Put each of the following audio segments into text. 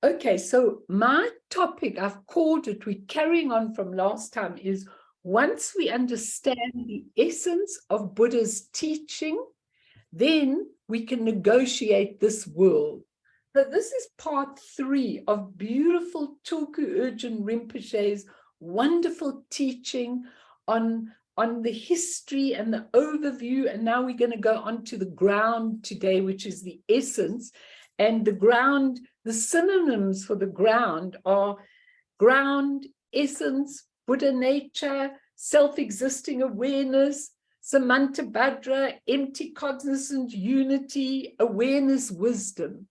Okay, so my topic, I've called it, we're carrying on from last time, is once we understand the essence of Buddha's teaching, then we can negotiate this world. So this is part 3 of beautiful Tulku Urgyen Rinpoche's wonderful teaching on the history and the overview. And now we're going to go on to the ground today, which is the essence. And the ground, the synonyms for the ground are ground, essence, Buddha nature, self-existing awareness, Samantabhadra, empty cognizant unity, awareness, wisdom.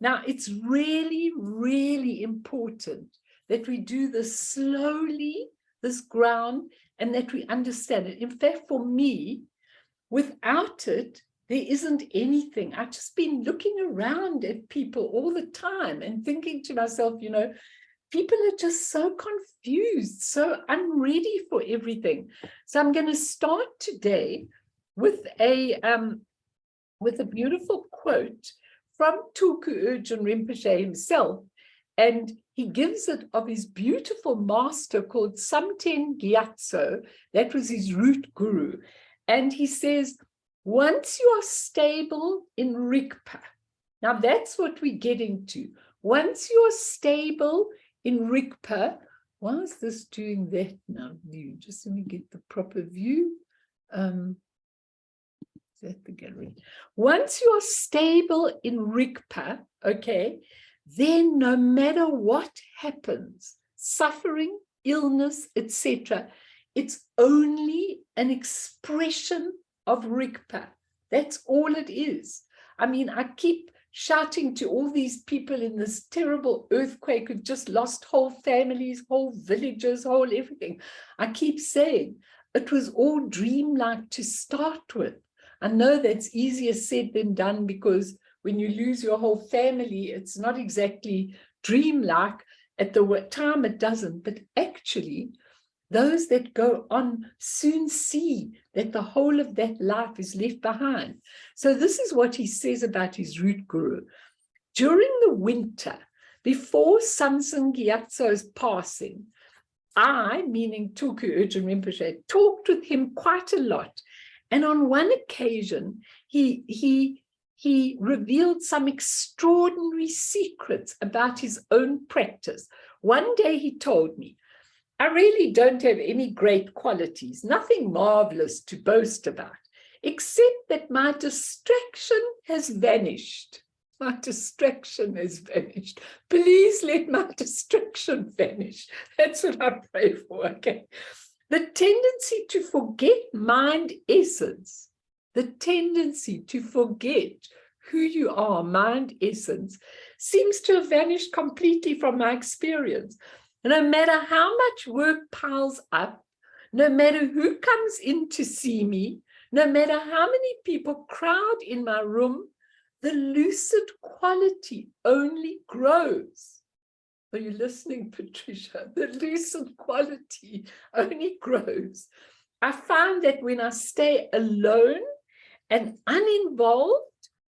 Now, it's really, really important that we do this slowly, this ground, and that we understand it. In fact, for me, without it, there isn't anything. I've just been looking around at people all the time and thinking to myself, you know, people are just so confused, so unready for everything. So I'm going to start today with a beautiful quote from Tulku Urgyen Rinpoche himself, and he gives it of his beautiful master called Samten Gyatso. That was his root guru. And he says, once you are stable in Rigpa, now that's what we're getting to. Once you are stable in Rigpa, why is this doing that now? View, just let me get the proper view. Is that the gallery? Once you are stable in Rigpa, okay, then no matter what happens, suffering, illness, etc., it's only an expression of Rigpa. That's all it is. I mean, I keep shouting to all these people in this terrible earthquake who just lost whole families, whole villages, whole everything. I keep saying it was all dreamlike to start with. I know that's easier said than done, because when you lose your whole family, it's not exactly dreamlike. At the time it doesn't, but actually those that go on soon see that the whole of that life is left behind. So this is what he says about his root guru. During the winter, before Samsen Gyatso's passing, I, meaning Tulku Urgyen Rinpoche, talked with him quite a lot. And on one occasion, he revealed some extraordinary secrets about his own practice. One day he told me, I really don't have any great qualities, nothing marvelous to boast about, except that my distraction has vanished. My distraction has vanished. Please let my distraction vanish. That's what I pray for, okay? The tendency to forget mind essence, the tendency to forget who you are, mind essence, seems to have vanished completely from my experience. No matter how much work piles up, no matter who comes in to see me, no matter how many people crowd in my room, the lucid quality only grows. Are you listening, Patricia? The lucid quality only grows. I find that when I stay alone and uninvolved,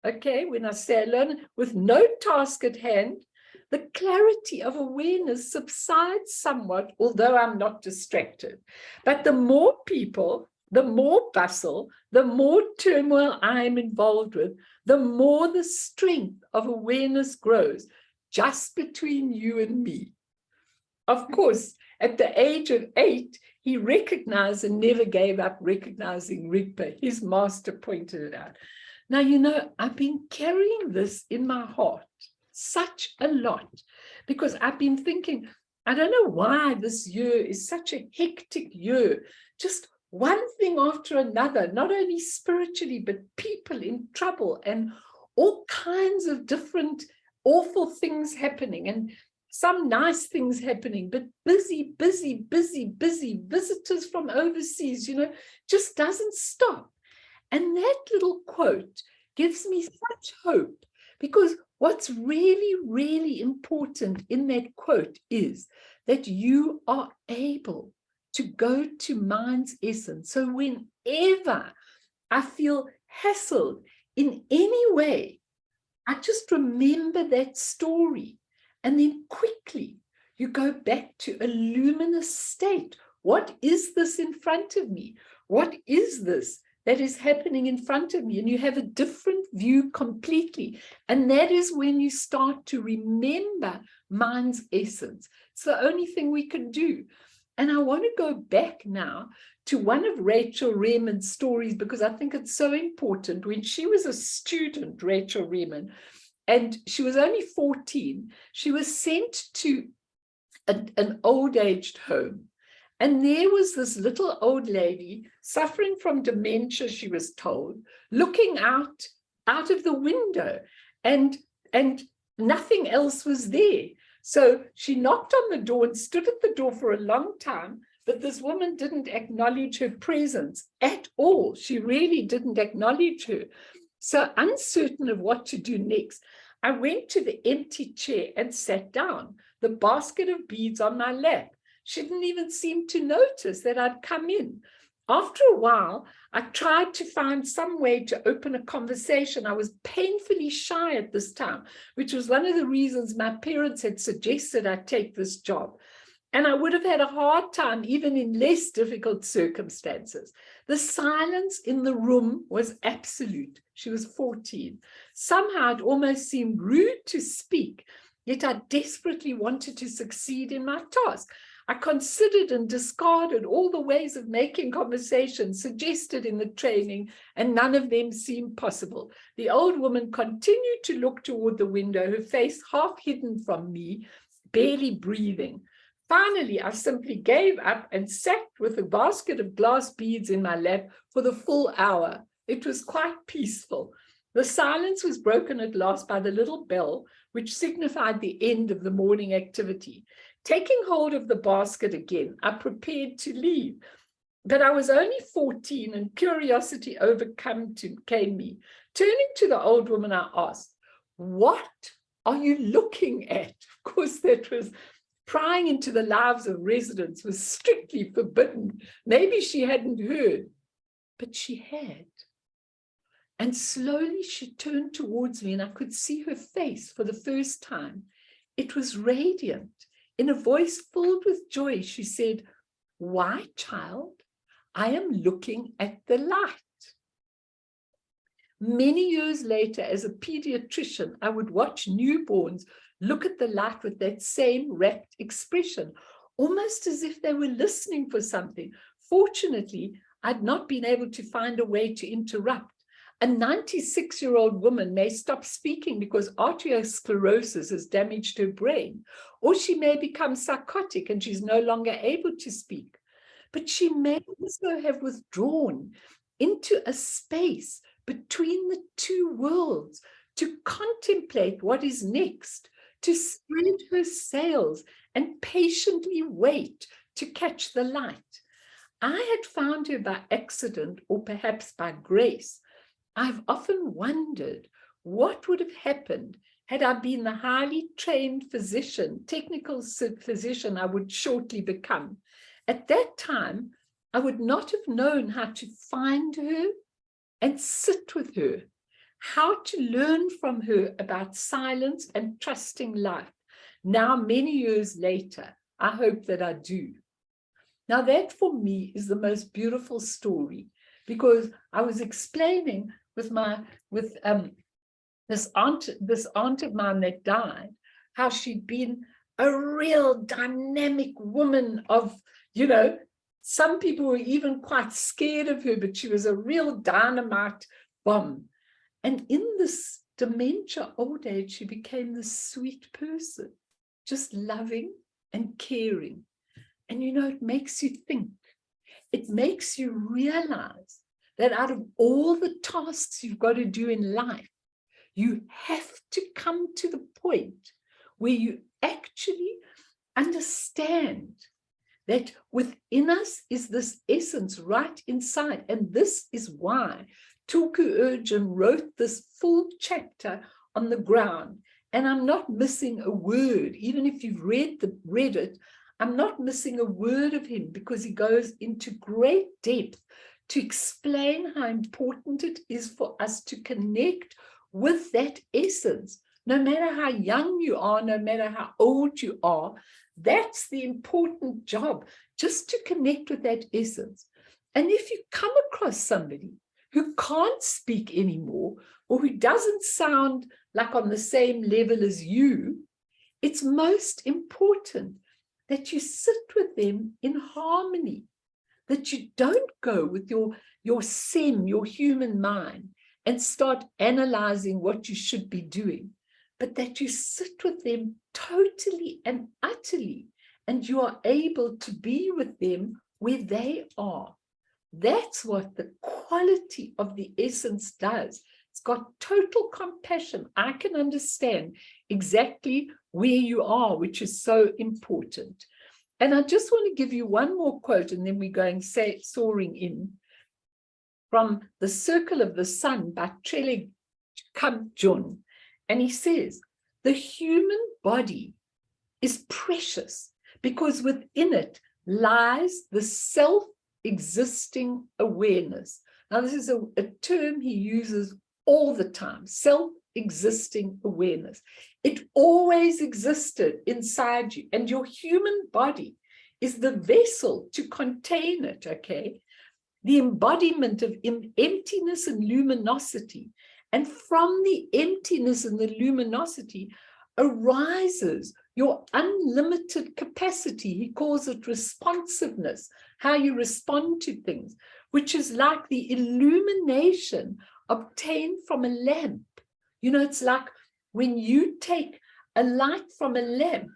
okay, when I stay alone with no task at hand, the clarity of awareness subsides somewhat, although I'm not distracted. But the more people, the more bustle, the more turmoil I am involved with, the more the strength of awareness grows, just between you and me. Of course, at the age of 8, he recognized and never gave up recognizing Rigpa. His master pointed it out. Now, you know, I've been carrying this in my heart such a lot, because I've been thinking, I don't know why this year is such a hectic year, just one thing after another, not only spiritually, but people in trouble and all kinds of different awful things happening, and some nice things happening, but busy, busy, busy, busy, visitors from overseas, you know, just doesn't stop. And that little quote gives me such hope, because what's really, really important in that quote is that you are able to go to mind's essence. So whenever I feel hassled in any way, I just remember that story And then quickly, you go back to a luminous state. What is this in front of me? What is this that is happening in front of me? And you have a different view completely. And that is when you start to remember mind's essence. It's the only thing we can do. And I want to go back now to one of Rachel Remen's stories, because I think it's so important. When she was a student, Rachel Remen, and she was only 14, she was sent to an old-aged home. And there was this little old lady suffering from dementia, she was told, looking out of the window, and nothing else was there. So she knocked on the door and stood at the door for a long time, but this woman didn't acknowledge her presence at all. She really didn't acknowledge her. So uncertain of what to do next, I went to the empty chair and sat down, the basket of beads on my lap. She didn't even seem to notice that I'd come in. After a while, I tried to find some way to open a conversation. I was painfully shy at this time, which was one of the reasons my parents had suggested I take this job. And I would have had a hard time even in less difficult circumstances. The silence in the room was absolute. She was 14. Somehow it almost seemed rude to speak, yet I desperately wanted to succeed in my task. I considered and discarded all the ways of making conversation suggested in the training, and none of them seemed possible. The old woman continued to look toward the window, her face half hidden from me, barely breathing. Finally, I simply gave up and sat with a basket of glass beads in my lap for the full hour. It was quite peaceful. The silence was broken at last by the little bell, which signified the end of the morning activity. Taking hold of the basket again, I prepared to leave. But I was only 14 and curiosity overcame me. Turning to the old woman, I asked, "What are you looking at?" Of course, that was prying into the lives of residents was strictly forbidden. Maybe she hadn't heard, but she had. And slowly she turned towards me and I could see her face for the first time. It was radiant. In a voice filled with joy, she said, "Why, child? I am looking at the light." Many years later, as a pediatrician, I would watch newborns look at the light with that same rapt expression, almost as if they were listening for something. Fortunately, I'd not been able to find a way to interrupt. A 96-year-old woman may stop speaking because arteriosclerosis has damaged her brain, or she may become psychotic and she's no longer able to speak. But she may also have withdrawn into a space between the two worlds to contemplate what is next, to spread her sails and patiently wait to catch the light. I had found her by accident or perhaps by grace. I've often wondered what would have happened had I been the highly trained physician, technical physician I would shortly become. At that time, I would not have known how to find her and sit with her, how to learn from her about silence and trusting life. Now, many years later, I hope that I do. Now, that for me is the most beautiful story, because I was explaining with this aunt of mine that died, how she'd been a real dynamic woman of, some people were even quite scared of her, but she was a real dynamite bomb. And in this dementia old age, she became this sweet person, just loving and caring. And it makes you think. It makes you realize that out of all the tasks you've got to do in life, you have to come to the point where you actually understand that within us is this essence right inside. And this is why Tulku Urgyen wrote this full chapter on the ground. And I'm not missing a word. Even if you've read it, I'm not missing a word of him, because he goes into great depth to explain how important it is for us to connect with that essence no matter how young you are, no matter how old you are. That's the important job, just to connect with that essence. And if you come across somebody who can't speak anymore, or who doesn't sound like on the same level as you, it's most important that you sit with them in harmony, that you don't go with your sem, your human mind, and start analyzing what you should be doing, but that you sit with them totally and utterly, and you are able to be with them where they are. That's what the quality of the essence does. It's got total compassion. I can understand exactly where you are, which is so important. And I just want to give you one more quote, and then we're going soaring in, from The Circle of the Sun by Trele Kamjun. And he says, the human body is precious because within it lies the self-existing awareness. Now, this is a term he uses all the time, self-existing awareness. It always existed inside you, and your human body is the vessel to contain it, okay? The embodiment of emptiness and luminosity. And from the emptiness and the luminosity arises your unlimited capacity. He calls it responsiveness, how you respond to things, which is like the illumination obtained from a lamp. You know, it's like when you take a light from a lamp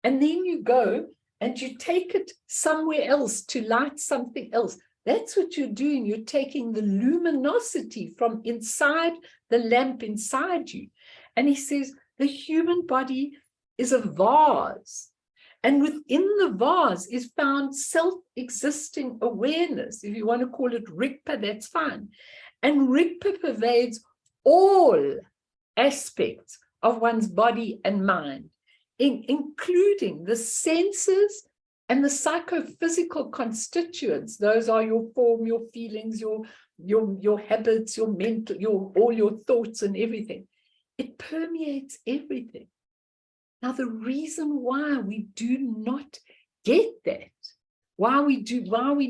and then you go and you take it somewhere else to light something else. That's what you're doing. You're taking the luminosity from inside the lamp inside you. And he says the human body is a vase. And within the vase is found self-existing awareness. If you want to call it Rigpa, that's fine. And Rigpa pervades all aspects of one's body and mind, including the senses and the psychophysical constituents. Those are your form, your feelings, your habits, your mental, all your thoughts and everything. It permeates everything. Now, the reason why we do not get that, why we're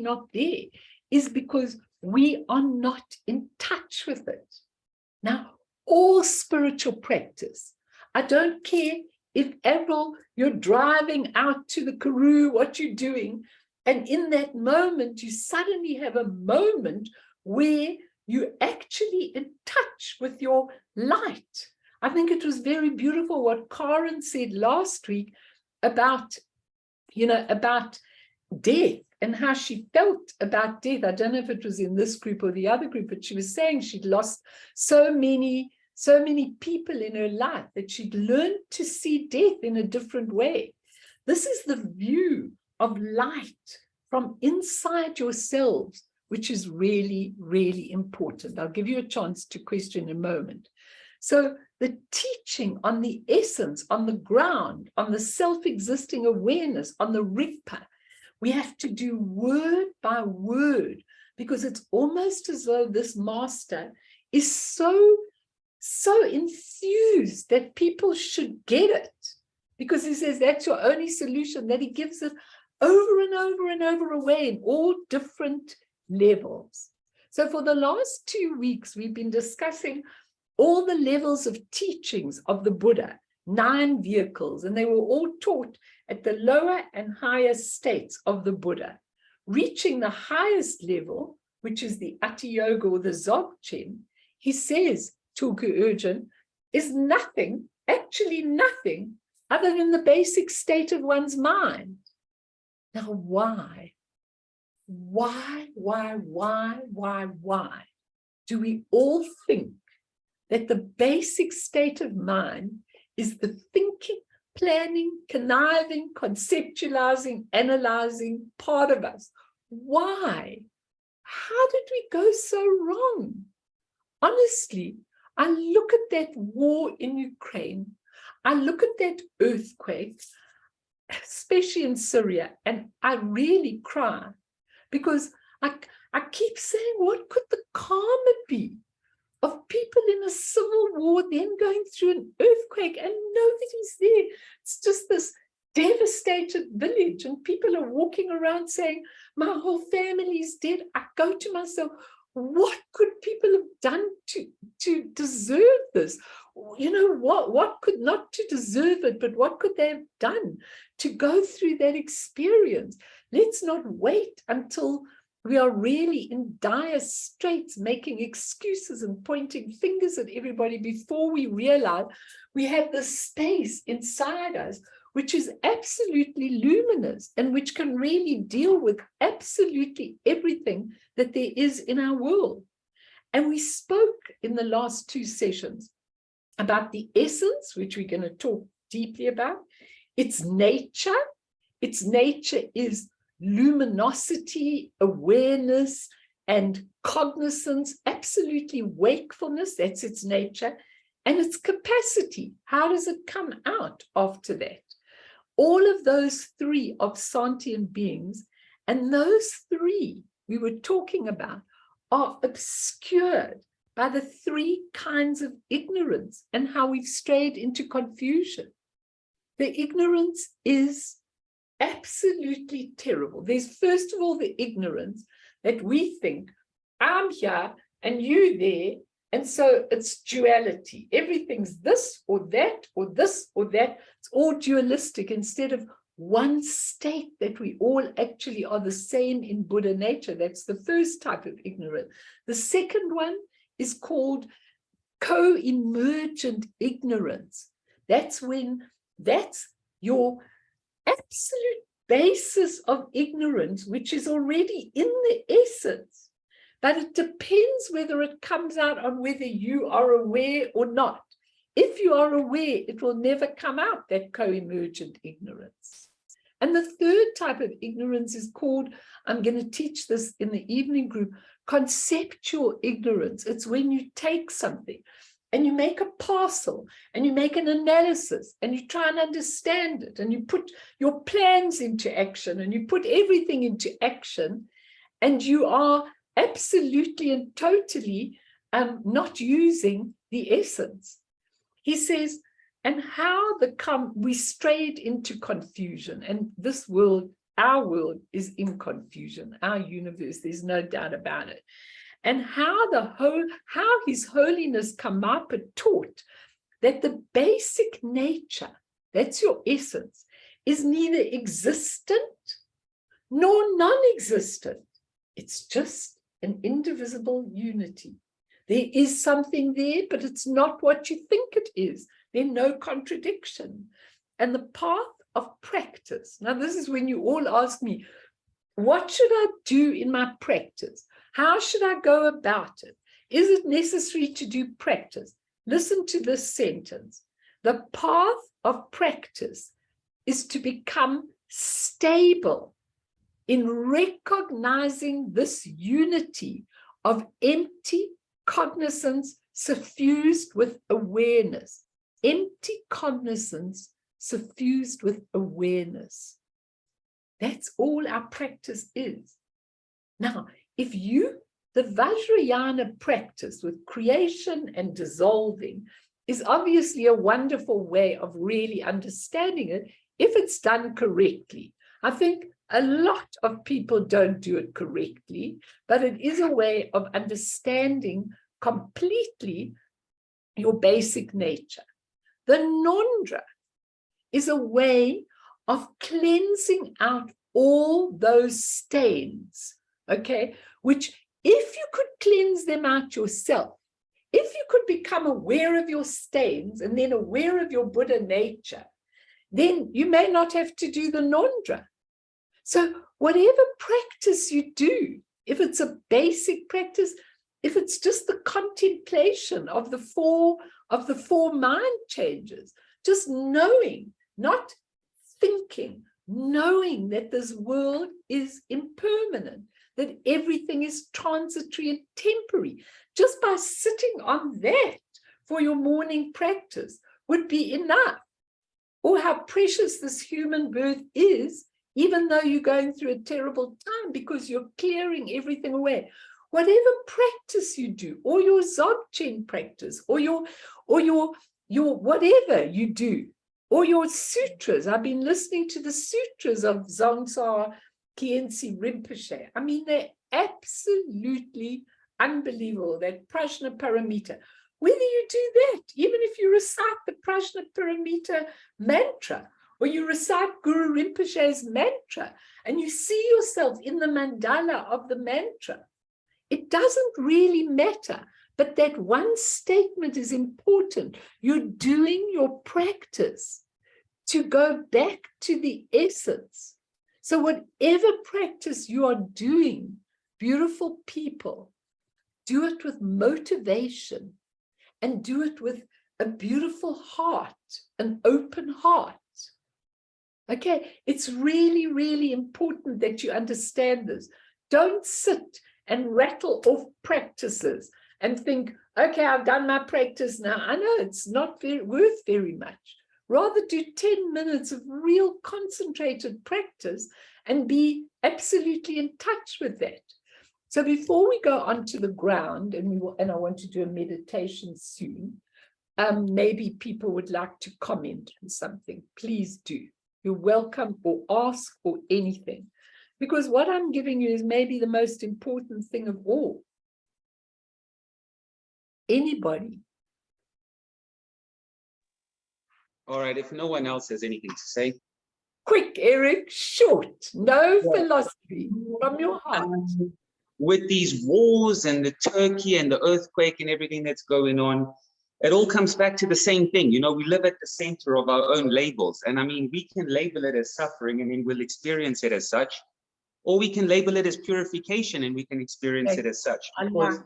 not there, is because we are not in touch with it. Now, all spiritual practice, I don't care if, Avril, you're driving out to the Karoo, what you're doing, and in that moment, you suddenly have a moment where you're actually in touch with your light. I think it was very beautiful what Karen said last week about, about death and how she felt about death. I don't know if it was in this group or the other group, but she was saying she'd lost so many people in her life that she'd learned to see death in a different way. This is the view of light from inside yourselves, which is really, really important. I'll give you a chance to question in a moment. So the teaching on the essence, on the ground, on the self-existing awareness, on the Rigpa, we have to do word by word, because it's almost as though this master is so infused that people should get it, because he says that's your only solution, that he gives it over and over and over away in all different levels. So for the last 2 weeks, we've been discussing all the levels of teachings of the Buddha, 9 vehicles, and they were all taught at the lower and higher states of the Buddha. Reaching the highest level, which is the Ati Yoga or the Dzogchen, he says, Tulku Urgyen, is nothing, actually nothing, other than the basic state of one's mind. Now, why? Why do we all think that the basic state of mind is the thinking, planning, conniving, conceptualizing, analyzing part of us? Why? How did we go so wrong? Honestly, I look at that war in Ukraine, I look at that earthquake, especially in Syria, and I really cry, because I keep saying, what could the karma be? of people in a civil war, then going through an earthquake, and nobody's there. It's just this devastated village, and people are walking around saying, my whole family's dead. I go to myself, what could people have done to deserve this? You know, what could, not to deserve it, but what could they have done to go through that experience? Let's not wait until we are really in dire straits, making excuses and pointing fingers at everybody before we realize we have this space inside us which is absolutely luminous and which can really deal with absolutely everything that there is in our world. And we spoke in the last two sessions about the essence, which we're going to talk deeply about. Its nature. Its nature is luminosity, awareness, and cognizance, absolutely wakefulness. That's its nature. And its capacity. How does it come out after that? All of those three of sentient beings, and those three we were talking about, are obscured by the three kinds of ignorance and how we've strayed into confusion. The ignorance is absolutely terrible. There's first of all the ignorance that we think, I'm here and you there, and so it's duality. Everything's this or that or this or that. It's all dualistic instead of one state that we all actually are the same in Buddha nature. That's the first type of ignorance. The second one is called co-emergent ignorance. That's your absolute basis of ignorance, which is already in the essence. But it depends whether it comes out on whether you are aware or not. If you are aware, it will never come out, that co-emergent ignorance. And the third type of ignorance is called, I'm going to teach this in the evening group, conceptual ignorance. It's when you take something and you make a parcel and you make an analysis and you try and understand it and you put your plans into action and you put everything into action, and you are absolutely and totally not using the essence. He says, and how we strayed into confusion, and this world, our world, is in confusion, our universe, there's no doubt about it. And how His Holiness Karmapa taught that the basic nature, that's your essence, is neither existent nor non-existent. It's just an indivisible unity. There is something there, but it's not what you think it is. There's no contradiction. And the path of practice. Now, this is when you all ask me, what should I do in my practice? How should I go about it? Is it necessary to do practice? Listen to this sentence. The path of practice is to become stable in recognizing this unity of empty cognizance suffused with awareness. Empty cognizance suffused with awareness. That's all our practice is. Now, if the Vajrayana practice with creation and dissolving is obviously a wonderful way of really understanding it if it's done correctly. I think a lot of people don't do it correctly, but it is a way of understanding completely your basic nature. The Nondra is a way of cleansing out all those stains, okay, which if you could cleanse them out yourself, if you could become aware of your stains and then aware of your Buddha nature, then you may not have to do the Nondra. So whatever practice you do, if it's a basic practice, if it's just the contemplation of the four mind changes, just knowing, not thinking, knowing that this world is impermanent, that everything is transitory and temporary, just by sitting on that for your morning practice would be enough. Or how precious this human birth is, even though you're going through a terrible time, because you're clearing everything away. whatever practice you do, or your Dzogchen practice, or your whatever you do, or your sutras. I've been listening to the sutras of Dzongsa Khyentse Rinpoche. I mean, they're absolutely unbelievable, that Prajna Paramita. Whether you do that, even if you recite the Prajna Paramita mantra, or you recite Guru Rinpoche's mantra, and you see yourself in the mandala of the mantra, it doesn't really matter. But that one statement is important. You're doing your practice to go back to the essence. So whatever practice you are doing, beautiful people, do it with motivation and do it with a beautiful heart, an open heart. Okay, it's really, really important that you understand this. Don't sit and rattle off practices and think, okay, I've done my practice now. I know it's not worth very much. Rather do 10 minutes of real concentrated practice and be absolutely in touch with that. So before we go onto the ground, and I want to do a meditation soon, maybe people would like to comment on something. Please do. You're welcome, or ask, or anything. Because what I'm giving you is maybe the most important thing of all. Anybody? All right, if no one else has anything to say. Quick, Eric, short, no philosophy, from your heart. With these wars and the Turkey and the earthquake and everything that's going on, it all comes back to the same thing. You know, we live at the center of our own labels. And I mean, we can label it as suffering and then we'll experience it as such. Or we can label it as purification and we can experience it as such. Because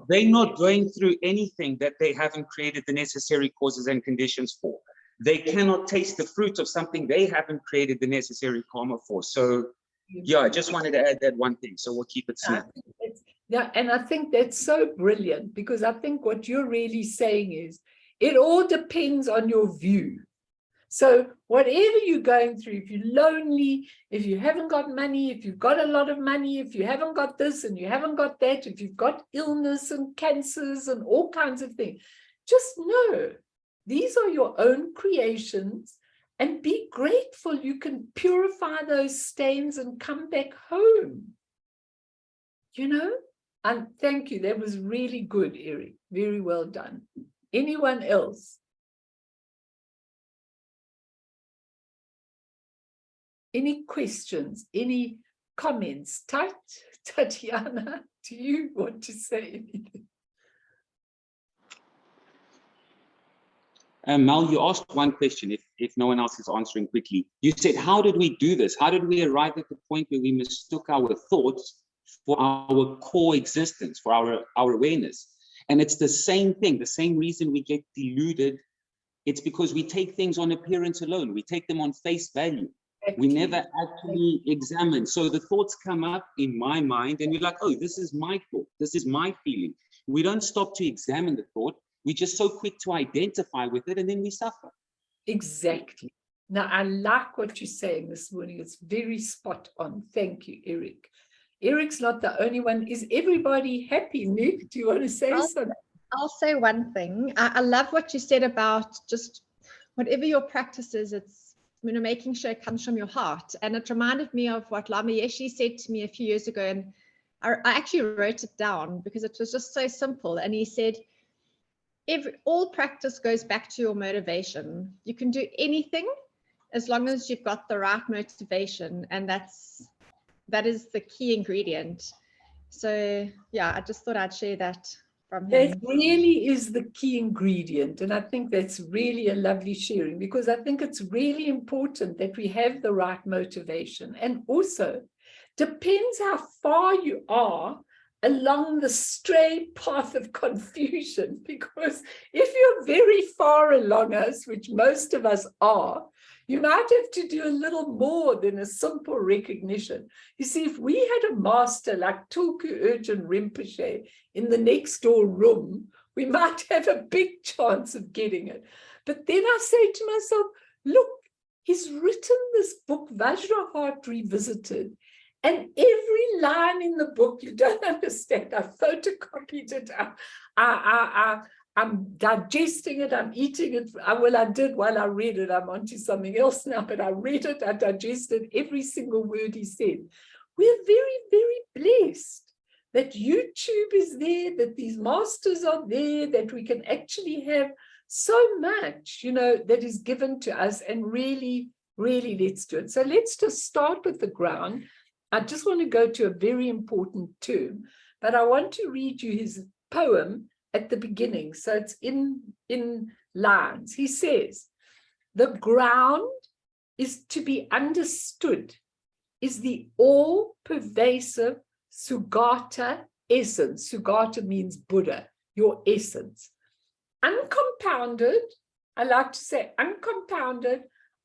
they're not going through anything that they haven't created the necessary causes and conditions for. They cannot taste the fruit of something they haven't created the necessary karma for. So yeah, I just wanted to add that one thing. So we'll keep it simple. Yeah, and I think that's so brilliant, because I think what you're really saying is it all depends on your view. So whatever you're going through, if you're lonely, if you haven't got money, if you've got a lot of money, if you haven't got this and you haven't got that, if you've got illness and cancers and all kinds of things, just know these are your own creations, and be grateful you can purify those stains and come back home. You know? And thank you. That was really good, Eric. Very well done. Anyone else? Any questions? Any comments? Tatiana, do you want to say anything? Mal, you asked one question, if no one else is answering quickly. You said, how did we do this? How did we arrive at the point where we mistook our thoughts for our core existence, for our awareness? And it's the same thing, the same reason we get deluded. It's because we take things on appearance alone. We take them on face value. We never actually examine. So the thoughts come up in my mind and you're like, oh, this is my thought. This is my feeling. We don't stop to examine the thought. We're just so quick to identify with it and then we suffer. Exactly. Now, I like what you're saying this morning. It's very spot on. Thank you, Eric. Eric's not the only one. Is everybody happy? Nick, do you want to say something? I'll say one thing. I love what you said about just whatever your practice is, it's, you know, making sure it comes from your heart. And it reminded me of what Lama Yeshe said to me a few years ago. And I actually wrote it down because it was just so simple. And he said, all practice goes back to your motivation. You can do anything as long as you've got the right motivation, and that is the key ingredient. So yeah, I just thought I'd share that from him. That really is the key ingredient, and I think that's really a lovely sharing, because I think it's really important that we have the right motivation, and also depends how far you are along the stray path of confusion, because if you're very far along us, which most of us are, you might have to do a little more than a simple recognition. You see, if we had a master like Tulku Urgyen Rinpoche in the next door room, we might have a big chance of getting it. But then I say to myself, look, he's written this book, Vajraheart Revisited, And every line in the book, you don't understand. I photocopied it. I'm digesting it. I'm eating it. Well, I did while I read it. I'm onto something else now, but I read it. I digested every single word he said. We're very, very blessed that YouTube is there, that these masters are there, that we can actually have so much, that is given to us, and really, really let's do it. So let's just start with the ground. I just want to go to a very important term, but I want to read you his poem at the beginning. So it's in lines. He says, the ground is to be understood, is the all-pervasive Sugata essence. Sugata means Buddha, your essence. Uncompounded, I like to say uncompounded,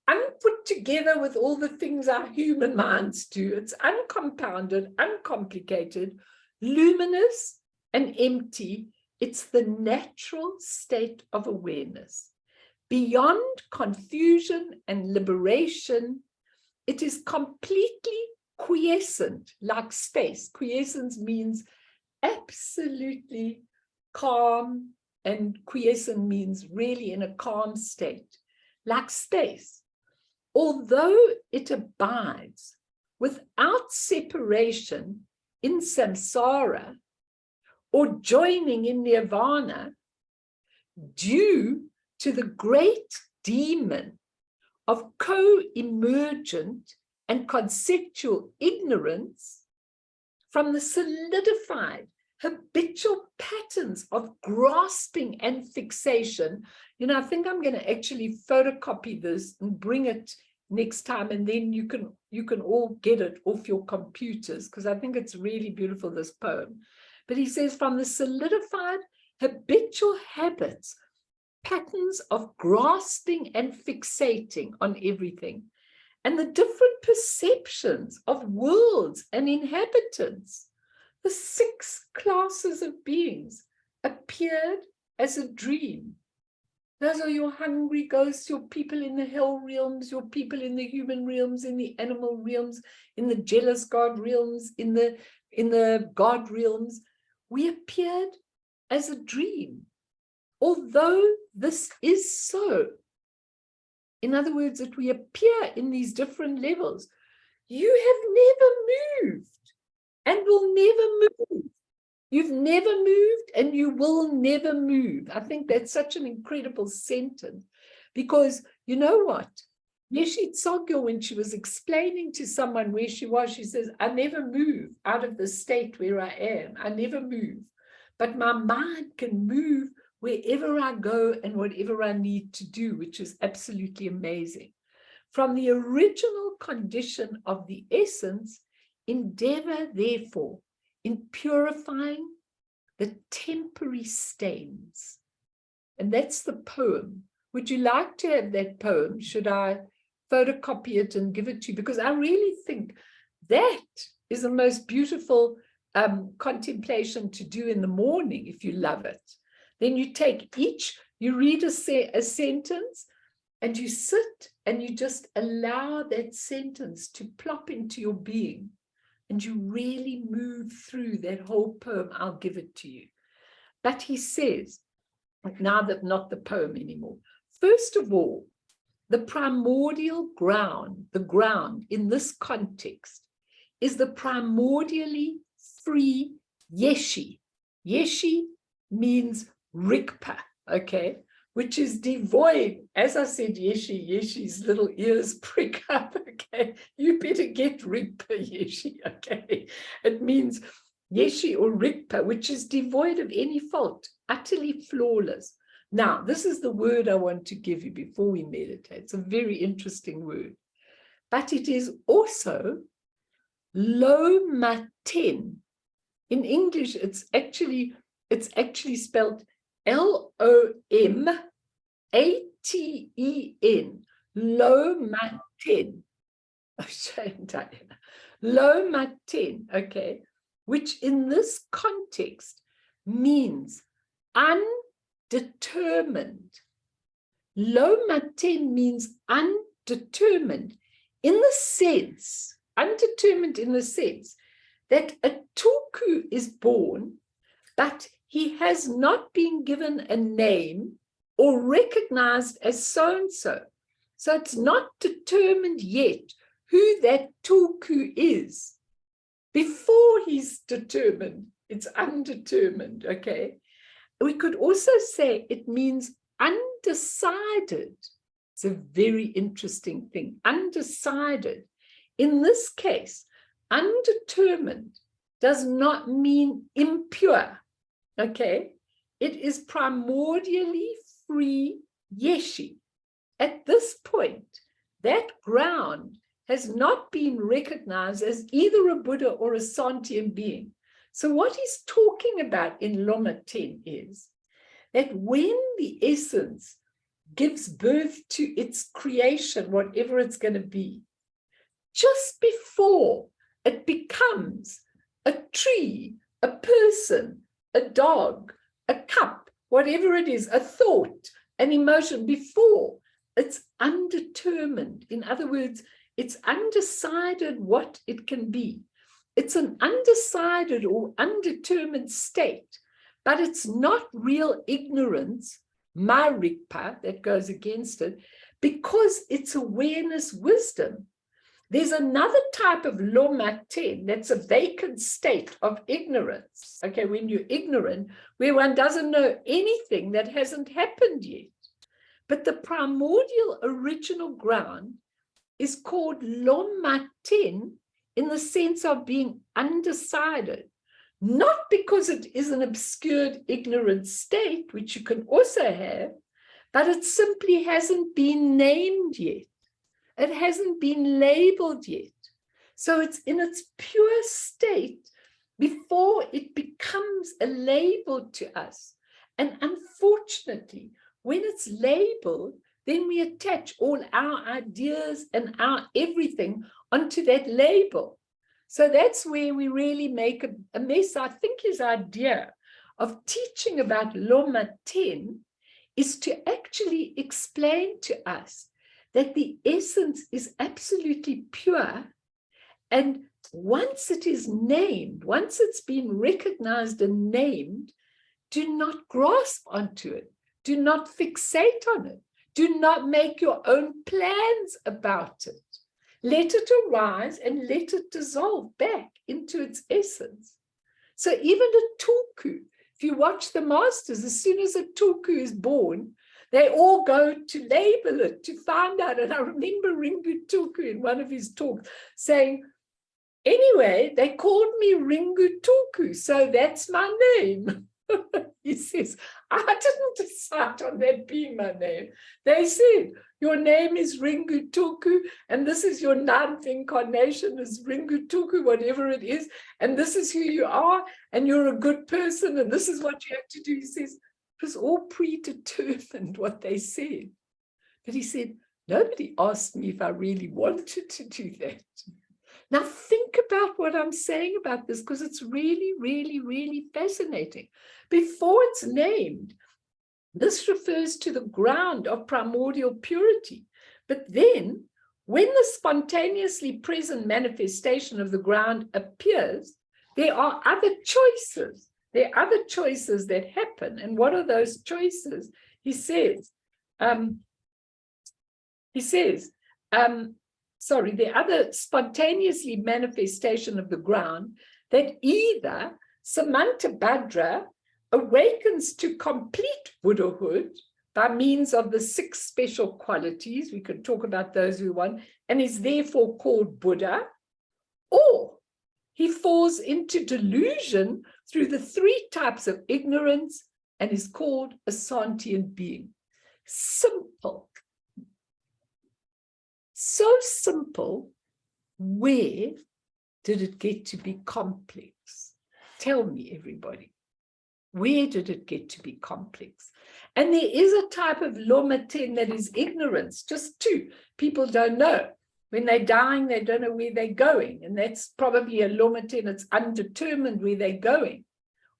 unput together with all the things our human minds do. It's uncompounded, uncomplicated, luminous and empty. It's the natural state of awareness. Beyond confusion and liberation, it is completely quiescent, like space. Quiescence means absolutely calm, and quiescent means really in a calm state, like space. Although it abides without separation in samsara or joining in nirvana, due to the great demon of co-emergent and conceptual ignorance from the solidified habitual patterns of grasping and fixation. I think I'm going to actually photocopy this and bring it next time, and then you can all get it off your computers, because I think it's really beautiful, this poem. But he says, from the solidified habitual habits, patterns of grasping and fixating on everything, and the different perceptions of worlds and inhabitants, the 6 classes of beings appeared as a dream. Those are your hungry ghosts, your people in the hell realms, your people in the human realms, in the animal realms, in the jealous God realms, in the God realms. We appeared as a dream. Although this is so, in other words, that we appear in these different levels, you have never moved and will never move. You've never moved and you will never move. I think that's such an incredible sentence, because you know what? Yeshe Tsogyo, when she was explaining to someone where she was, she says, I never move out of the state where I am. I never move. But my mind can move wherever I go and whatever I need to do, which is absolutely amazing. From the original condition of the essence, endeavor, therefore, in purifying the temporary stains. And that's the poem. Would you like to have that poem? Should I photocopy it and give it to you? Because I really think that is the most beautiful contemplation to do in the morning, if you love it. Then you take you read a sentence, and you sit and you just allow that sentence to plop into your being, and you really move through that whole poem. I'll give it to you. But he says, now that not the poem anymore, first of all, the primordial ground, the ground in this context, is the primordially free Yeshe. Yeshe means Rigpa, okay, which is devoid. As I said, Yeshe's little ears prick up, okay. You better get Rigpa, Yeshe, okay. It means Yeshe or Rigpa, which is devoid of any fault, utterly flawless. Now, this is the word I want to give you before we meditate. It's a very interesting word. But it is also Lo Maten. In English, it's actually spelled Lomaten, Lo Maten. Lo Maten, okay, which in this context means undetermined. Lo Maten means undetermined in the sense, undetermined in the sense that a tulku is born, but he has not been given a name or recognized as so-and-so. So it's not determined yet who that tulku is. Before he's determined, it's undetermined, okay? We could also say it means undecided. It's a very interesting thing, undecided. In this case, undetermined does not mean impure, okay? It is primordially free yeshi. At this point, that ground has not been recognized as either a Buddha or a sentient being. So what he's talking about in Loma 10 is that when the essence gives birth to its creation, whatever it's going to be, just before it becomes a tree, a person, a dog, a cup, whatever it is, a thought, an emotion, before it's undetermined. In other words, it's undecided what it can be. It's an undecided or undetermined state, but it's not real ignorance, marikpa, that goes against it, because it's awareness wisdom. There's another type of loma 10 that's a vacant state of ignorance, okay, when you're ignorant, where one doesn't know anything that hasn't happened yet. But the primordial original ground is called loma 10 in the sense of being undecided, not because it is an obscured ignorant state, which you can also have, but it simply hasn't been named yet. It hasn't been labeled yet. So it's in its pure state before it becomes a label to us. And unfortunately, when it's labeled, then we attach all our ideas and our everything onto that label. So that's where we really make a mess. I think his idea of teaching about Loma 10 is to actually explain to us that the essence is absolutely pure. And once it is named, once it's been recognized and named, do not grasp onto it. Do not fixate on it. Do not make your own plans about it. Let it arise and let it dissolve back into its essence. So even a tulku, if you watch the masters, as soon as a tulku is born, they all go to label it, to find out. And I remember Ringu Tulku in one of his talks saying, anyway, they called me Ringu Tulku, so that's my name. He says, I didn't decide on that being my name. They said, your name is Ringu Tulku, and this is your ninth incarnation is Ringu Tulku, whatever it is, and this is who you are, and you're a good person, and this is what you have to do. He says, it was all predetermined what they said. But he said, nobody asked me if I really wanted to do that. Now think about what I'm saying about this, because it's really, really, really fascinating. Before it's named, this refers to the ground of primordial purity. But then, when the spontaneously present manifestation of the ground appears, there are other choices. There are other choices that happen. And what are those choices? He says, the other spontaneously manifestation of the ground that either Samantabhadra awakens to complete Buddhahood by means of the 6 special qualities, we can talk about those we want, and is therefore called Buddha, or he falls into delusion through the 3 types of ignorance and is called a sentient being. Simple. So simple, where did it get to be complex? Tell me, everybody. Where did it get to be complex? And there is a type of Loma 10 that is ignorance, just 2. People don't know. When they're dying, they don't know where they're going. And that's probably a Loma 10, it's undetermined where they're going.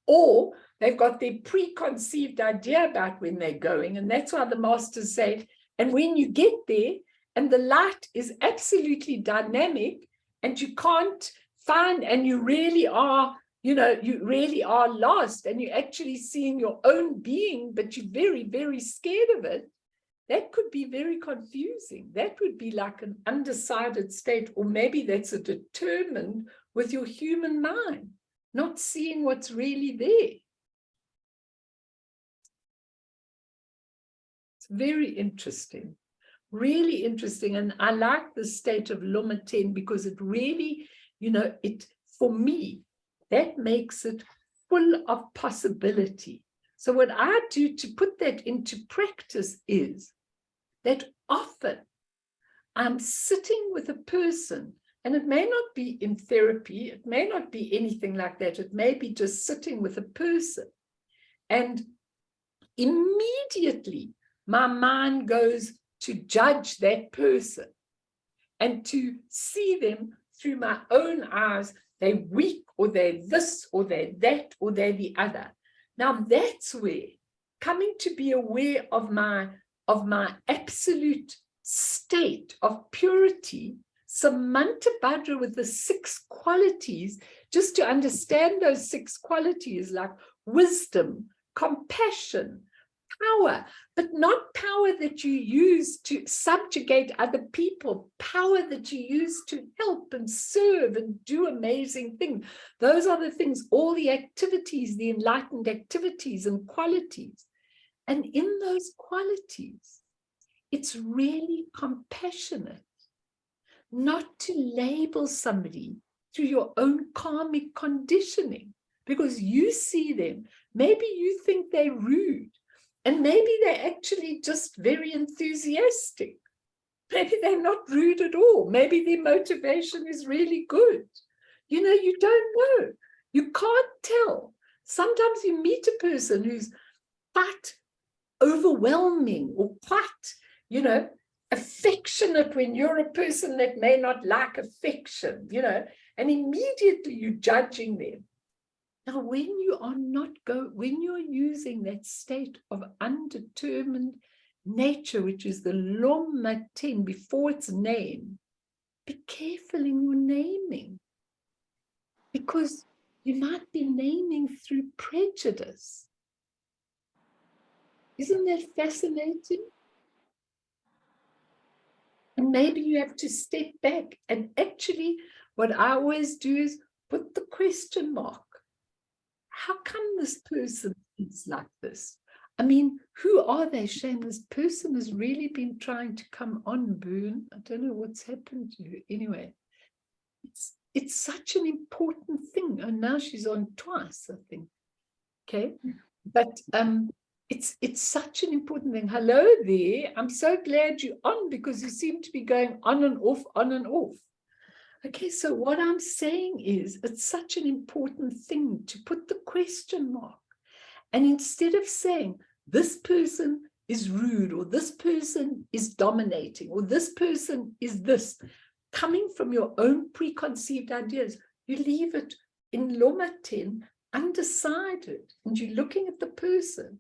Or they've got their preconceived idea about when they're going. And that's why the masters say, and when you get there, and the light is absolutely dynamic, and you can't find, and you really are, you really are lost, and you're actually seeing your own being, but you're very, very scared of it. That could be very confusing. That would be like an undecided state, or maybe that's a determined with your human mind, not seeing what's really there. It's very interesting, really interesting. And I like the state of Loma 10 because it really, for me, that makes it full of possibility. So what I do to put that into practice is that often I'm sitting with a person, and it may not be in therapy, it may not be anything like that, it may be just sitting with a person, and immediately my mind goes to judge that person and to see them through my own eyes. They're weak, or they're this, or they're that, or they're the other. Now that's where coming to be aware of my absolute state of purity, Samantabhadra with the 6 qualities, just to understand those 6 qualities like wisdom, compassion, power, but not power that you use to subjugate other people, power that you use to help and serve and do amazing things. Those are the things, all the activities, the enlightened activities and qualities. And in those qualities, it's really compassionate, not to label somebody through your own karmic conditioning, because you see them, maybe you think they're rude, and maybe they're actually just very enthusiastic. Maybe they're not rude at all. Maybe their motivation is really good. You don't know. You can't tell. Sometimes you meet a person who's quite overwhelming or quite, affectionate when you're a person that may not like affection, and immediately you're judging them. Now, when you're using that state of undetermined nature, which is the Loma 10 before its name, be careful in your naming, because you might be naming through prejudice. Isn't that fascinating? And maybe you have to step back, and actually what I always do is put the question mark. How come this person is like this? I mean, who are they? Shane, this person has really been trying to come on, Boone. I don't know what's happened to you. Anyway, it's such an important thing. And now she's on twice, I think. Okay. But it's such an important thing. Hello there. I'm so glad you're on, because you seem to be going on and off, on and off. Okay, so what I'm saying is it's such an important thing to put the question mark. And instead of saying this person is rude, or this person is dominating, or this person is this, coming from your own preconceived ideas, you leave it in Loma 10 undecided, and you're looking at the person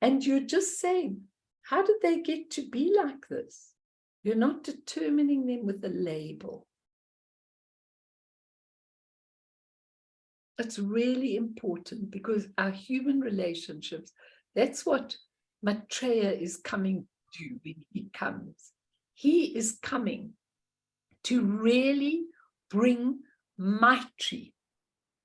and you're just saying, how did they get to be like this? You're not determining them with a label. It's really important, because our human relationships, that's what Maitreya is coming to do when he comes. He is coming to really bring Maitri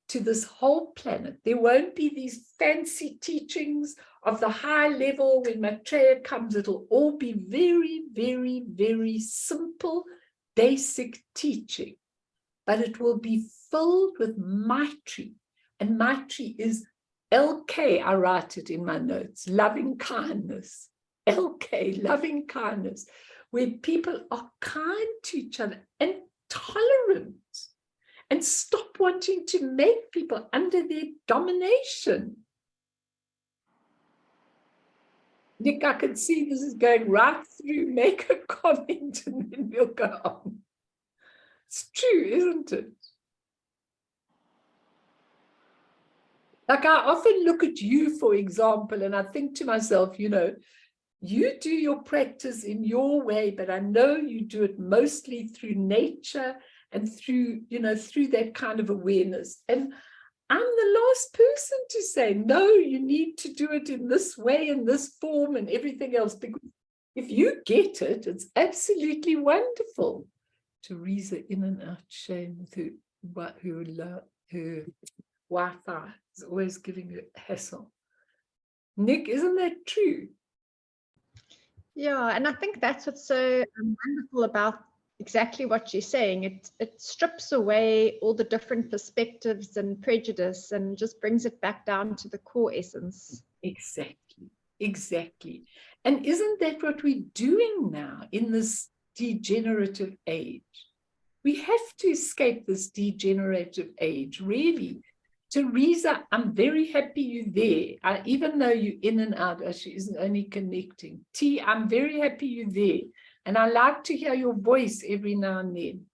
to this whole planet. There won't be these fancy teachings of the high level. When Maitreya comes, it'll all be very, very, very simple, basic teaching. But it will be filled with Maitri. And Maitri is LK, I write it in my notes, loving kindness. LK, loving kindness, where people are kind to each other and tolerant, and stop wanting to make people under their domination. Nick, I can see this is going right through. Make a comment and then we'll go on. It's true, isn't it? Like, I often look at you, for example, and I think to myself, you do your practice in your way, but I know you do it mostly through nature and through, through that kind of awareness. And I'm the last person to say, no, you need to do it in this way, in this form, and everything else. Because if you get it, it's absolutely wonderful. Teresa in and out shame with her Wi-Fi is always giving her hassle. Nick, isn't that true? Yeah, and I think that's what's so wonderful about exactly what you're saying. It strips away all the different perspectives and prejudice and just brings it back down to the core essence. Exactly. And isn't that what we're doing now in this degenerative age? We have to escape this degenerative age, really. Teresa, I'm very happy you're there. Even though you're in and out, she isn't only connecting. T, I'm very happy you're there. And I like to hear your voice every now and then.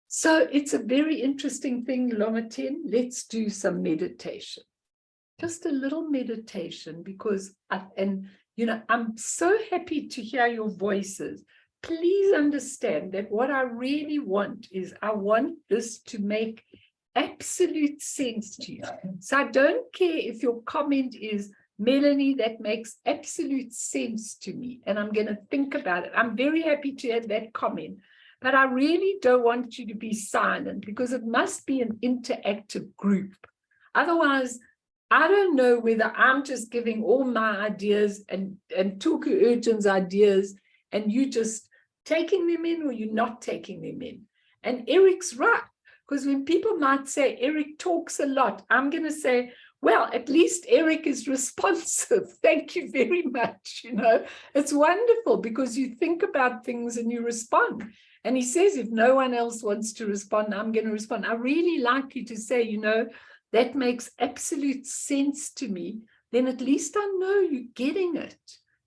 So it's a very interesting thing, Lomaten. Let's do some meditation. Just a little meditation, because, I'm so happy to hear your voices. Please understand that what I really want is I want this to make absolute sense to you. So I don't care if your comment is, Melanie, that makes absolute sense to me, and I'm going to think about it. I'm very happy to have that comment, but I really don't want you to be silent, because it must be an interactive group. Otherwise, I don't know whether I'm just giving all my ideas and Tulku Urgyen's ideas, and you just taking them in, or you're not taking them in. And Eric's right, because when people might say, Eric talks a lot, I'm going to say, well, at least Eric is responsive. Thank you very much. It's wonderful, because you think about things and you respond. And he says, if no one else wants to respond, I'm going to respond. I really like you to say, that makes absolute sense to me. Then at least I know you're getting it.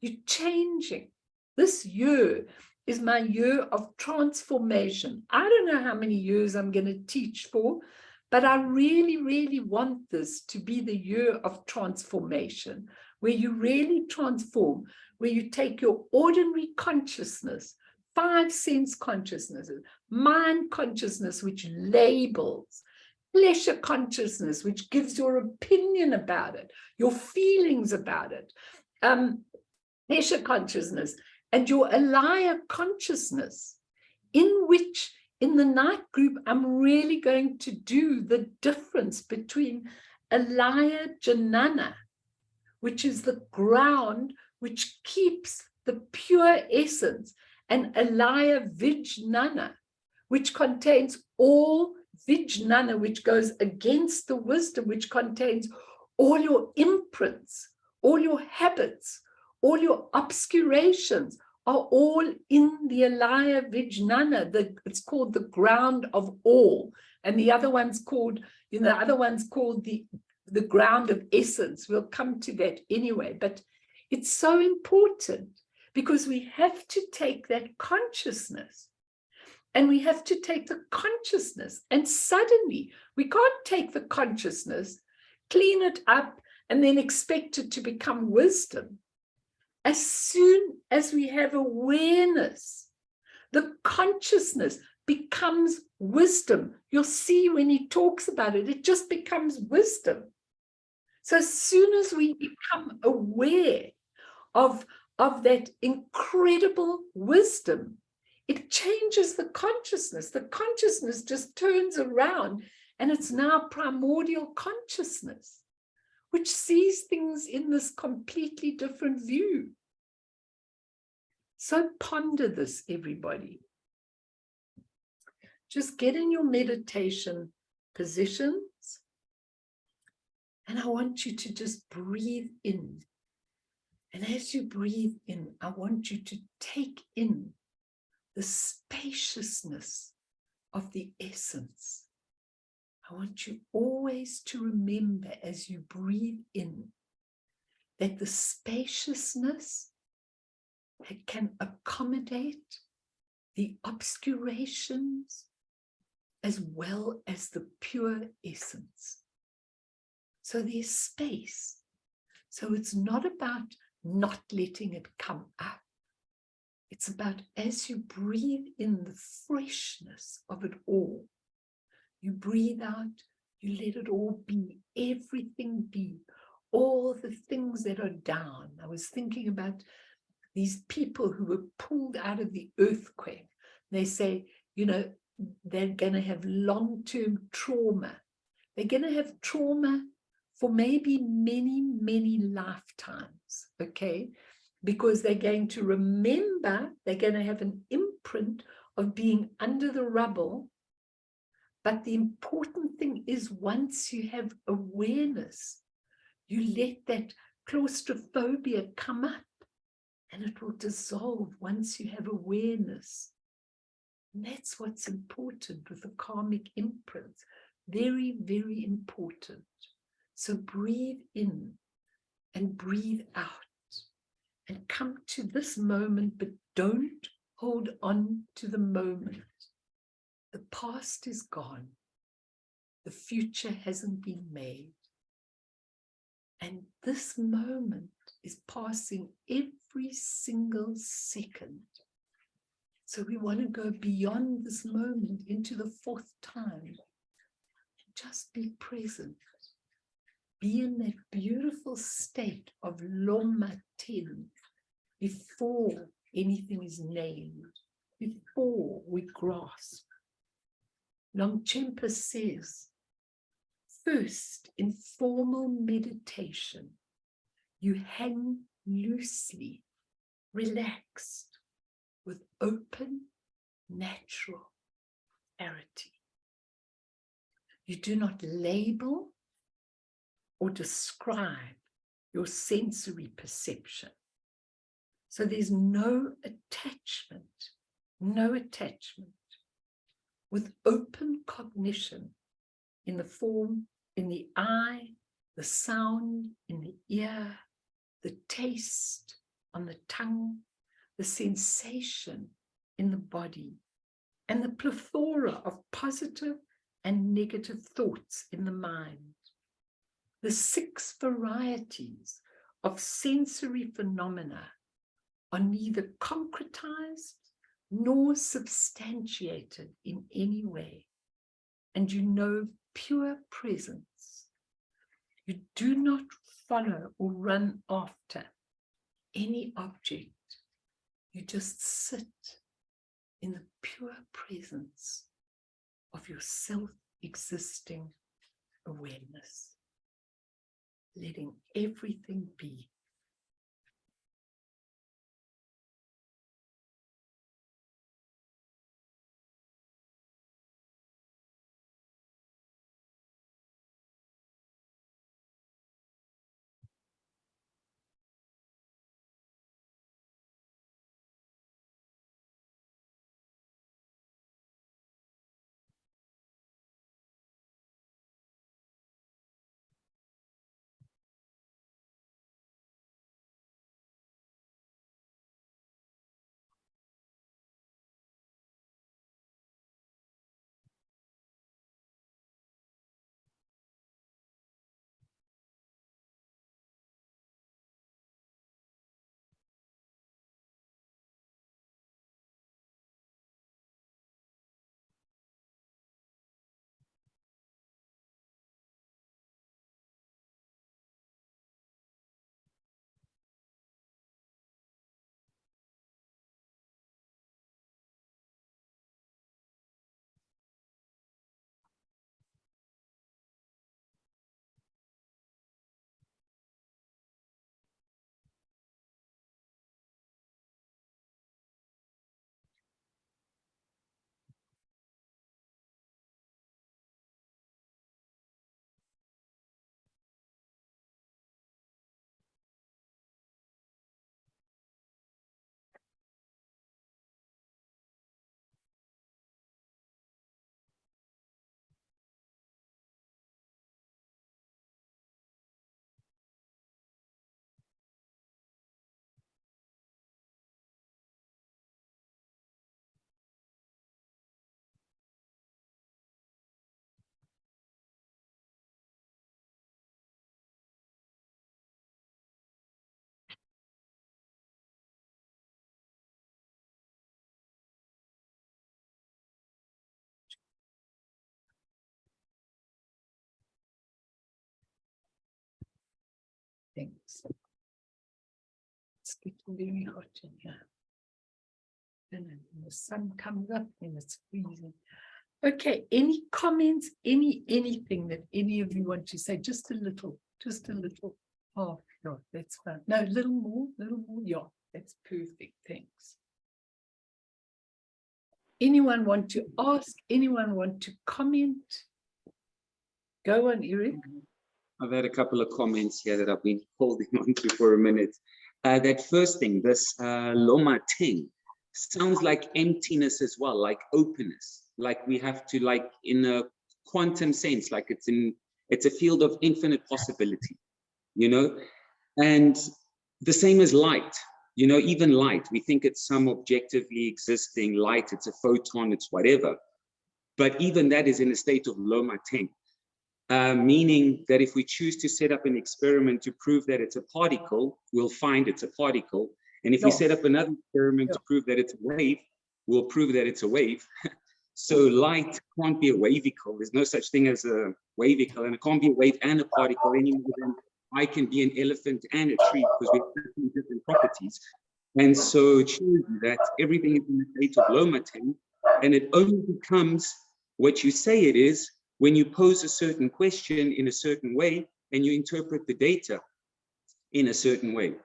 You're changing. This year is my year of transformation. I don't know how many years I'm going to teach for, but I really, really want this to be the year of transformation, where you really transform, where you take your ordinary consciousness, 5 sense consciousnesses, mind consciousness, which labels, pleasure consciousness, which gives your opinion about it, your feelings about it, pleasure consciousness, and your alaya consciousness, in which, in the night group, I'm really going to do the difference between alaya jnana, which is the ground which keeps the pure essence, and alaya vijnana, which contains all vijnana, which goes against the wisdom, which contains all your imprints, all your habits, all your obscurations are all in the alaya vijnana. It's called the ground of all, and the other one's called, the ground of essence. We'll come to that anyway, but it's so important, because we have to take that consciousness, and we have to take the consciousness, and suddenly we can't take the consciousness, clean it up, and then expect it to become wisdom. As soon as we have awareness, the consciousness becomes wisdom. You'll see when he talks about it, it just becomes wisdom. So as soon as we become aware of that incredible wisdom, it changes the consciousness. The consciousness just turns around, and it's now primordial consciousness, which sees things in this completely different view. So ponder this, everybody. Just get in your meditation positions, and I want you to just breathe in. And as you breathe in, I want you to take in the spaciousness of the essence. I want you always to remember, as you breathe in, that the spaciousness can accommodate the obscurations as well as the pure essence. So there's space. So it's not about not letting it come up. It's about as you breathe in the freshness of it all, you breathe out, you let it all be, everything be, all the things that are down. I was thinking about these people who were pulled out of the earthquake. They say, you know, they're going to have long-term trauma. They're going to have trauma for maybe many, many lifetimes, okay? Because they're going to remember, they're going to have an imprint of being under the rubble. But the important thing is, once you have awareness, you let that claustrophobia come up and it will dissolve once you have awareness. And that's what's important with the karmic imprints. Very, very important. So breathe in and breathe out and come to this moment, but don't hold on to the moment. The past is gone. The future hasn't been made. And this moment is passing every single second. So we want to go beyond this moment into the fourth time. And just be present. Be in that beautiful state of Loma Ten before anything is named, before we grasp. Longchenpa says, first, in formal meditation, you hang loosely, relaxed, with open, natural clarity. You do not label or describe your sensory perception. So there's no attachment, no attachment. With open cognition in the form, in the eye, the sound in the ear, the taste on the tongue, the sensation in the body, and the plethora of positive and negative thoughts in the mind. The 6 varieties of sensory phenomena are neither concretized nor substantiated in any way. And you know pure presence. You do not follow or run after any object. You just sit in the pure presence of your self-existing awareness, letting everything be. things. It's getting very hot in here. And then the sun comes up and it's freezing. Okay, any comments, anything that any of you want to say? Just a little. Oh, no, that's fine. No, a little more. Yeah, that's perfect. Thanks. Anyone want to ask? Anyone want to comment? Go on, Eric. I've had a couple of comments here that I've been holding on to for a minute. That first thing, this Loma Teng, sounds like emptiness as well, like openness. Like we have to, like in a quantum sense, like it's a field of infinite possibility, you know? And the same as light, you know, even light, we think it's some objectively existing light, it's a photon, it's whatever. But even that is in a state of Loma Teng. Meaning that if we choose to set up an experiment to prove that it's a particle, we'll find it's a particle. And if we set up another experiment to prove that it's a wave, we'll prove that it's a wave. So light can't be a wavicle. There's no such thing as a wavicle, and it can't be a wave and a particle any more than I can be an elephant and a tree, because we have different properties. And so it shows you that everything is in the state of Loma Teng, and it only becomes what you say it is when you pose a certain question in a certain way and you interpret the data in a certain way.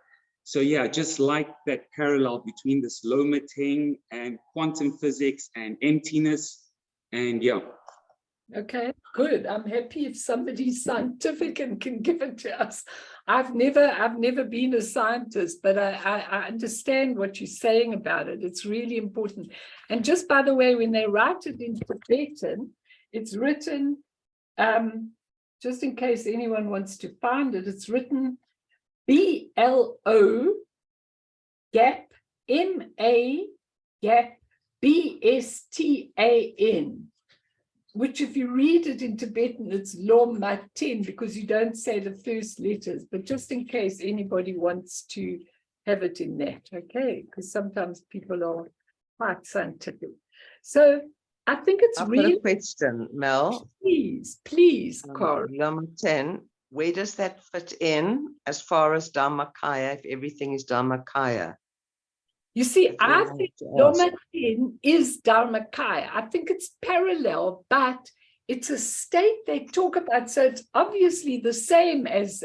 So yeah, just like that parallel between this Loma Teng and quantum physics and emptiness, and yeah. Okay, good. I'm happy if somebody's scientific and can give it to us. I've never been a scientist, but I understand what you're saying about it. It's really important. And just by the way, when they write it in Tibetan, it's written, just in case anyone wants to find it, it's written BLO gap MA gap BSTAN, which if you read it in Tibetan, it's Loma Teng, because you don't say the first letters, but just in case anybody wants to have it in that, okay? Because sometimes people are quite scientific. So I think it's I've really— got a question, Mel. Please, Carl. Loma Teng, where does that fit in as far as Dharmakaya, if everything is Dharmakaya? You see, That's all I I have think to ask. Loma Teng is Dharmakaya. I think it's parallel, but it's a state they talk about. So it's obviously the same as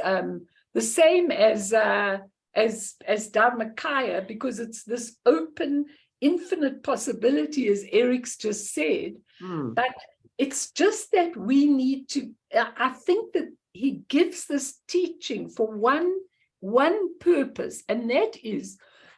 Dharmakaya, because it's this open, infinite possibility, as Eric's just said. But it's just that we need to, I think that he gives this teaching for one purpose, and that is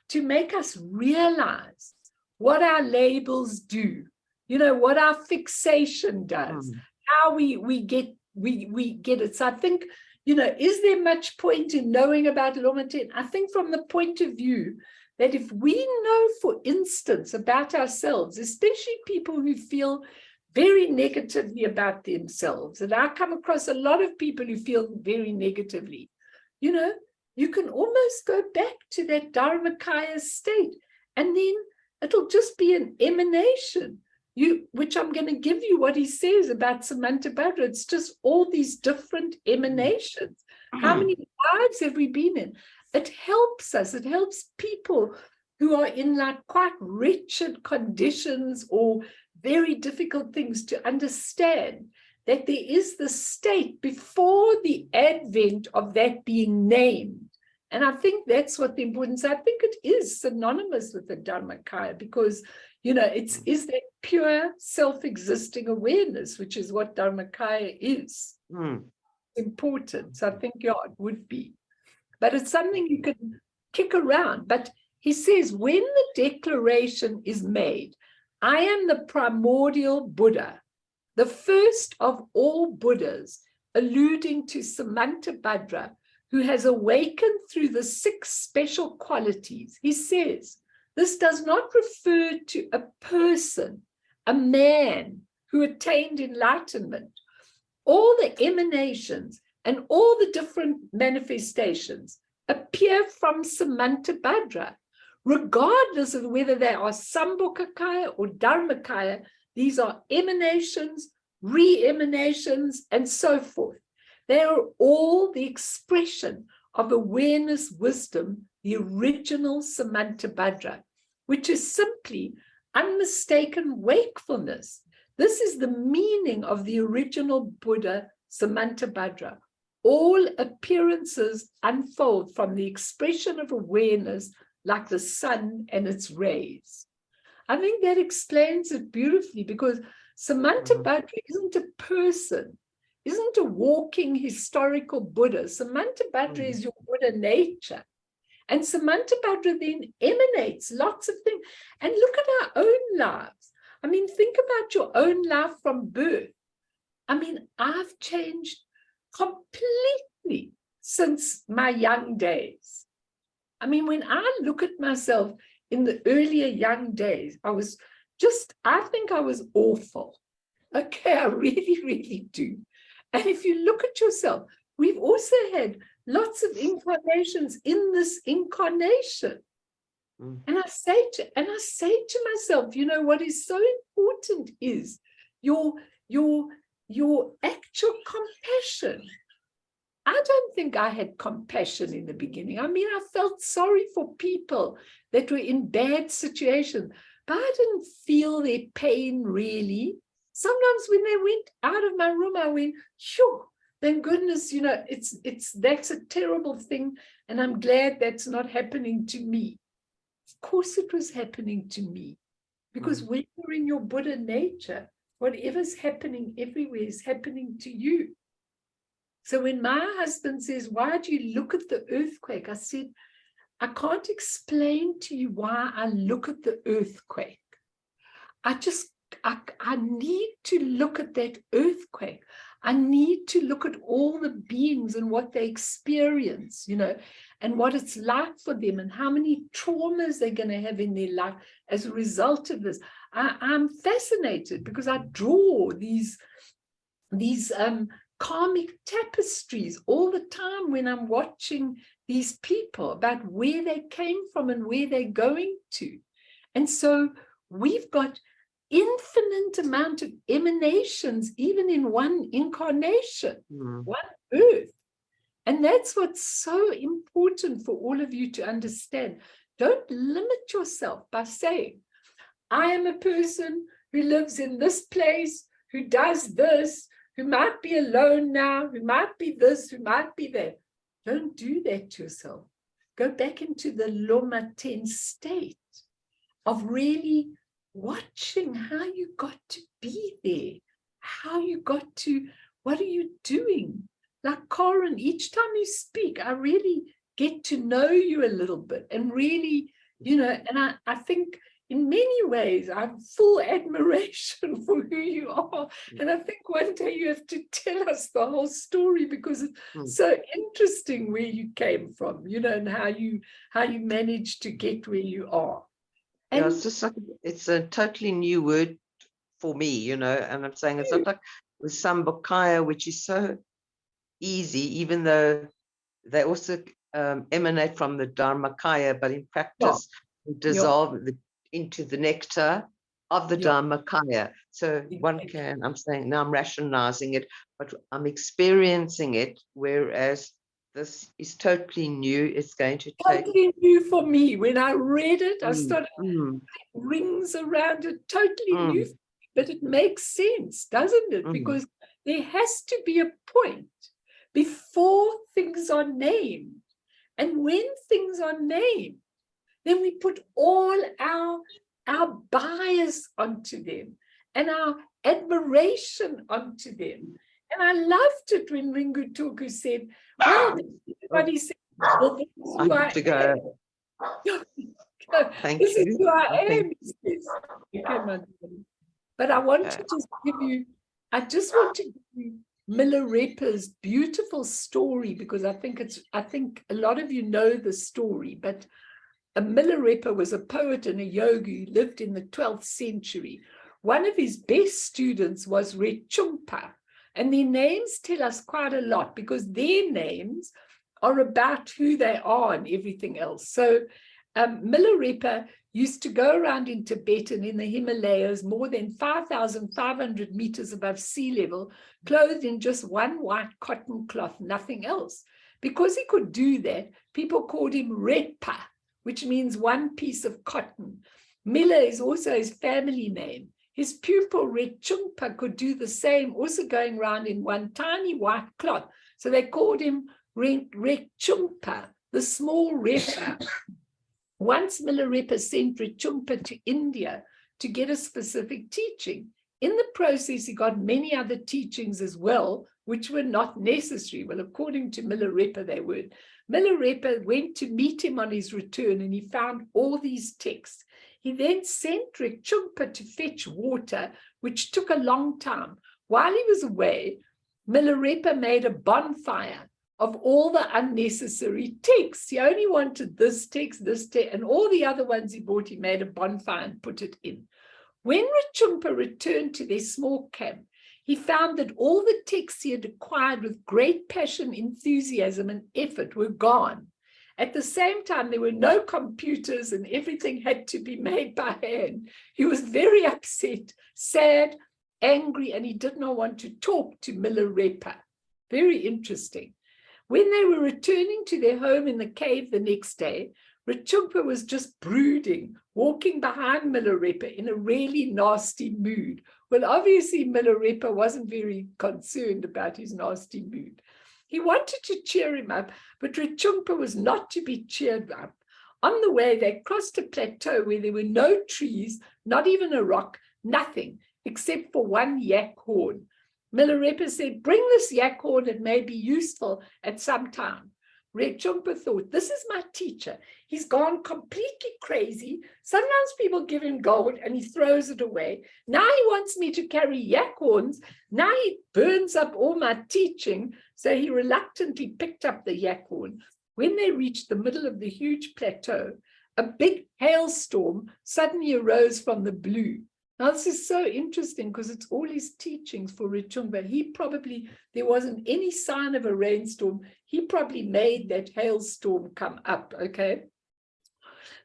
to make us realize what our labels do, you know, what our fixation does, how we get it. So I think, you know, is there much point in knowing about Loma Teng? I think from the point of view that if we know, for instance, about ourselves, especially people who feel very negatively about themselves, and I come across a lot of people who feel very negatively, you know, you can almost go back to that Dharmakaya state, and then it'll just be an emanation, which I'm going to give you what he says about Samantabhadra. It's just all these different emanations. How many lives have we been in? It helps us. It helps people who are in like quite wretched conditions or very difficult things to understand that there is the state before the advent of that being named. And I think that's what the importance. I think it is synonymous with the Dharmakaya, because, you know, is that pure self-existing awareness, which is what Dharmakaya is. Important. So I think, yeah, it would be. But it's something you can kick around. But he says, when the declaration is made, I am the primordial Buddha, the first of all Buddhas, alluding to Samantabhadra, who has awakened through the 6 special qualities. He says, this does not refer to a person, a man who attained enlightenment. All the emanations and all the different manifestations appear from Samantabhadra, regardless of whether they are Sambhogakaya or Dharmakaya. These are emanations, re-emanations, and so forth. They are all the expression of awareness wisdom, the original Samantabhadra, which is simply unmistaken wakefulness. This is the meaning of the original Buddha Samantabhadra. All appearances unfold from the expression of awareness like the sun and its rays. I think that explains it beautifully, because Samantabhadra isn't a person, isn't a walking historical Buddha. Samantabhadra is your Buddha nature. And Samantabhadra then emanates lots of things. And look at our own lives. I mean, think about your own life from birth. I mean, I've changed completely since my young days. I mean, when I look at myself in the earlier young days, I think I was awful. Okay, I really, really do. And if you look at yourself, we've also had lots of incarnations in this incarnation. And I say to myself, you know, what is so important is your actual compassion. I don't think I had compassion in the beginning. I mean, I felt sorry for people that were in bad situations, but I didn't feel their pain really. Sometimes when they went out of my room, I went, phew, thank goodness, you know, that's a terrible thing. And I'm glad that's not happening to me. Of course it was happening to me, because when you're in your Buddha nature, whatever's happening everywhere is happening to you. So when my husband says, why do you look at the earthquake? I said, I can't explain to you why I look at the earthquake. I need to look at that earthquake. I need to look at all the beings and what they experience, you know, and what it's like for them and how many traumas they're going to have in their life as a result of this. I'm fascinated because I draw these karmic tapestries all the time when I'm watching these people about where they came from and where they're going to. And so we've got infinite amount of emanations, even in one incarnation, one birth. And that's what's so important for all of you to understand. Don't limit yourself by saying, I am a person who lives in this place, who does this, who might be alone now, who might be this, who might be that. Don't do that to yourself. Go back into the Loma 10 state of really watching how you got to be there, how you got to, what are you doing? Like Karen, each time you speak, I really get to know you a little bit and really, you know, and I think in many ways, I have full admiration for who you are. And I think one day you have to tell us the whole story, because it's so interesting where you came from, you know, and how you managed to get where you are. And yeah, it's just like, it's a totally new word for me, you know, and I'm saying it's not like with Sambhogakaya, which is so easy, even though they also emanate from the Dharmakaya, but in practice, dissolve into the nectar of the Dharmakaya. So one can, I'm saying now I'm rationalizing it, but I'm experiencing it, whereas this is totally new. It's going to take totally new for me. When I read it, I started rings around it, totally new, but it makes sense, doesn't it? Because there has to be a point before things are named. And when things are named, then we put all our bias onto them and our admiration onto them. And I loved it when Ringu Tulku said, well, everybody said, well, this is who I am. Thank this you. is who I am. Okay, but I want to just give you, I just want to give you Milarepa's beautiful story, because I think a lot of you know the story, but Milarepa was a poet and a yogi who lived in the 12th century. One of his best students was Rechungpa, and their names tell us quite a lot, because their names are about who they are and everything else. So Milarepa used to go around in Tibet and in the Himalayas, more than 5,500 meters above sea level, clothed in just one white cotton cloth, nothing else. Because he could do that, people called him Repa, which means one piece of cotton. Miller is also his family name. His pupil Rechungpa could do the same, also going around in one tiny white cloth. So they called him Rechungpa, the small Repa. Once Milarepa sent Rechungpa to India to get a specific teaching. In the process, he got many other teachings as well, which were not necessary. Well, according to Milarepa, they weren't. Milarepa went to meet him on his return, and he found all these texts. He then sent Rechungpa to fetch water, which took a long time. While he was away, Milarepa made a bonfire of all the unnecessary texts. He only wanted this text, and all the other ones he bought, he made a bonfire and put it in. When Rechungpa returned to their small camp, he found that all the texts he had acquired with great passion, enthusiasm, and effort were gone. At the same time, there were no computers and everything had to be made by hand. He was very upset, sad, angry, and he did not want to talk to Milarepa. Very interesting. When they were returning to their home in the cave the next day, Rechungpa was just brooding, walking behind Milarepa in a really nasty mood. Well, obviously, Milarepa wasn't very concerned about his nasty mood. He wanted to cheer him up, but Rechungpa was not to be cheered up. On the way, they crossed a plateau where there were no trees, not even a rock, nothing, except for one yak horn. Milarepa said, "Bring this yak horn, it may be useful at some time." Rechungpa thought, "This is my teacher. He's gone completely crazy. Sometimes people give him gold and he throws it away. Now he wants me to carry yak horns. Now he burns up all my teaching." So he reluctantly picked up the yak horn. When they reached the middle of the huge plateau, a big hailstorm suddenly arose from the blue. Now, this is so interesting because it's all his teachings for Rechungpa. There wasn't any sign of a rainstorm. He probably made that hailstorm come up, okay?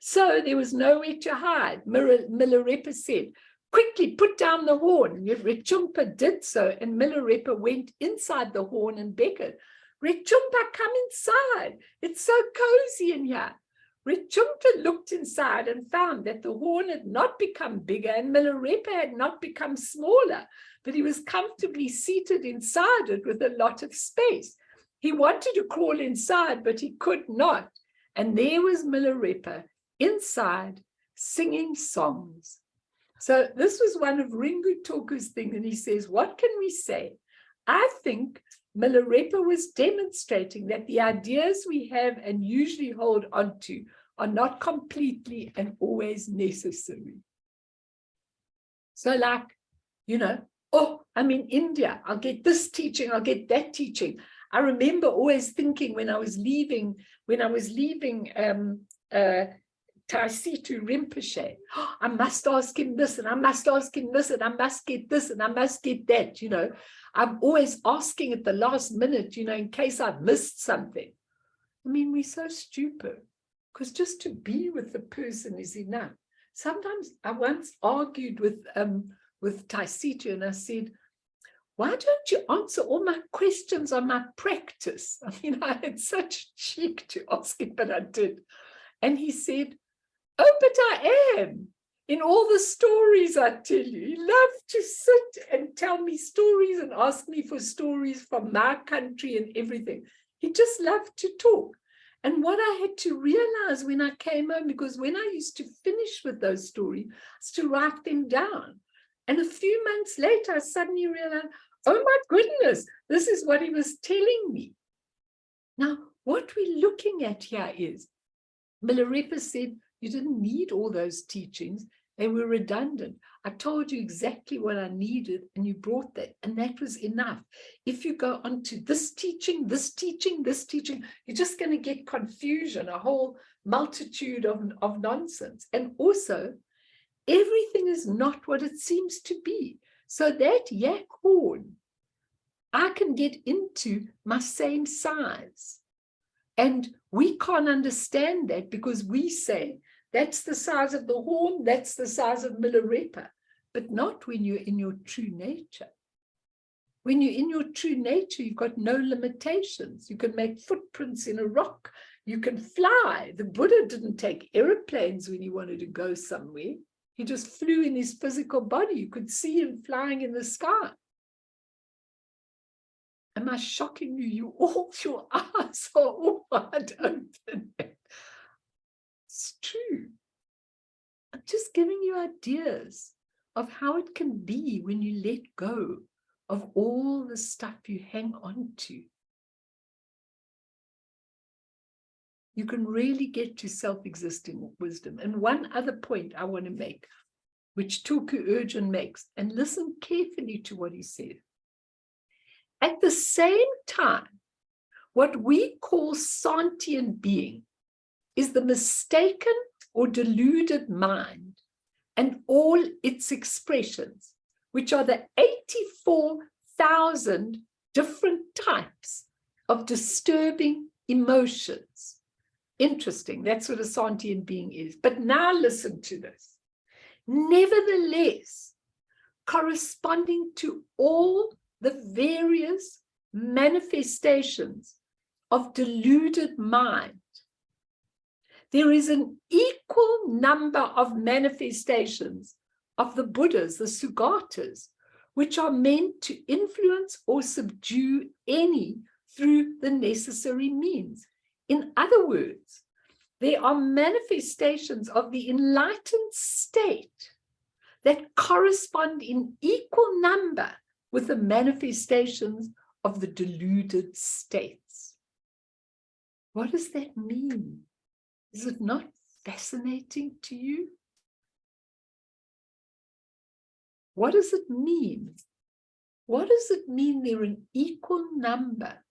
So there was nowhere to hide. Milarepa said, "Quickly put down the horn." Rechungpa did so, and Milarepa went inside the horn and beckoned, "Rechungpa, come inside. It's so cozy in here." Rechungpa looked inside and found that the horn had not become bigger and Milarepa had not become smaller, but he was comfortably seated inside it with a lot of space. He wanted to crawl inside, but he could not. And there was Milarepa inside singing songs. So this was one of Ringu Tulku's things, and he says, what can we say? I think Milarepa was demonstrating that the ideas we have and usually hold on to are not completely and always necessary. So like, oh, I'm in India, I'll get this teaching, I'll get that teaching. I remember always thinking when I was leaving Taisitu Rinpoche, oh, I must ask him this, and I must ask him this, and I must get this, and I must get that, I'm always asking at the last minute, in case I've missed something. I mean, we're so stupid, because just to be with the person is enough. Sometimes I once argued with Taisitu, and I said, why don't you answer all my questions on my practice? I mean, I had such cheek to ask him, but I did. And he said, oh, but I am. In all the stories I tell you, he loved to sit and tell me stories and ask me for stories from my country and everything. He just loved to talk. And what I had to realize when I came home, because when I used to finish with those stories, was to write them down. And a few months later, I suddenly realized, oh my goodness, this is what he was telling me. Now, what we're looking at here is, Milarepa said, you didn't need all those teachings. They were redundant. I told you exactly what I needed, and you brought that, and that was enough. If you go on to this teaching, this teaching, this teaching, you're just going to get confusion, a whole multitude of nonsense. And also, everything is not what it seems to be. So that yak horn, I can get into my same size. And we can't understand that because we say, that's the size of the horn, that's the size of Milarepa, but not when you're in your true nature. When you're in your true nature, you've got no limitations. You can make footprints in a rock. You can fly. The Buddha didn't take airplanes when he wanted to go somewhere. He just flew in his physical body. You could see him flying in the sky. Am I shocking you? You all, your eyes are all wide open. It's true. I'm just giving you ideas of how it can be when you let go of all the stuff you hang on to. You can really get to self-existing wisdom. And one other point I want to make, which Tulku Urgyen makes, and listen carefully to what he said. At the same time, what we call sentient being is the mistaken or deluded mind and all its expressions, which are the 84,000 different types of disturbing emotions. Interesting, that's what a sentient being is. But now listen to this. Nevertheless, corresponding to all the various manifestations of deluded mind, there is an equal number of manifestations of the Buddhas, the Sugatas, which are meant to influence or subdue any through the necessary means. In other words, there are manifestations of the enlightened state that correspond in equal number with the manifestations of the deluded states. What does that mean? Is it not fascinating to you? What does it mean? What does it mean there are an equal number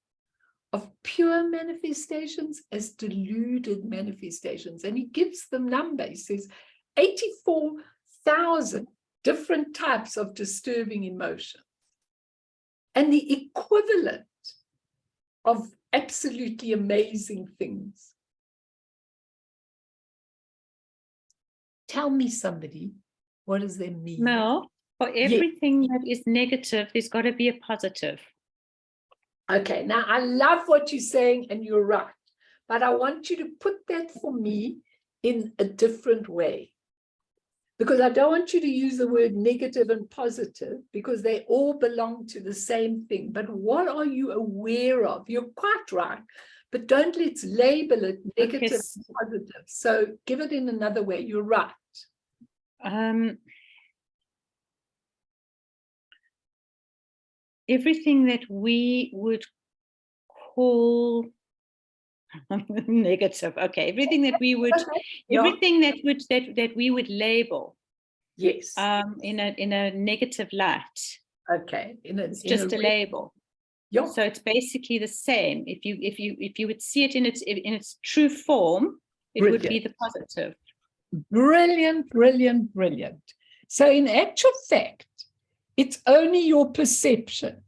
of pure manifestations as deluded manifestations? And he gives them number. He says 84,000 different types of disturbing emotions. And the equivalent of absolutely amazing things. Tell me, somebody, what does that mean? Mel, for everything that is negative, there's got to be a positive. Okay, now I love what you're saying, and you're right. But I want you to put that for me in a different way. Because I don't want you to use the word negative and positive, because they all belong to the same thing. But what are you aware of? You're quite right. But don't let's label it negative and positive. So give it in another way. You're right. Everything that we would call negative. Okay, everything that we would, everything that we would label. Yes. In a negative light. Okay. It's just a label. Yep. So it's basically the same. If you would see it in its true form, it would be the positive. Brilliant, brilliant, brilliant. So in actual fact, it's only your perception.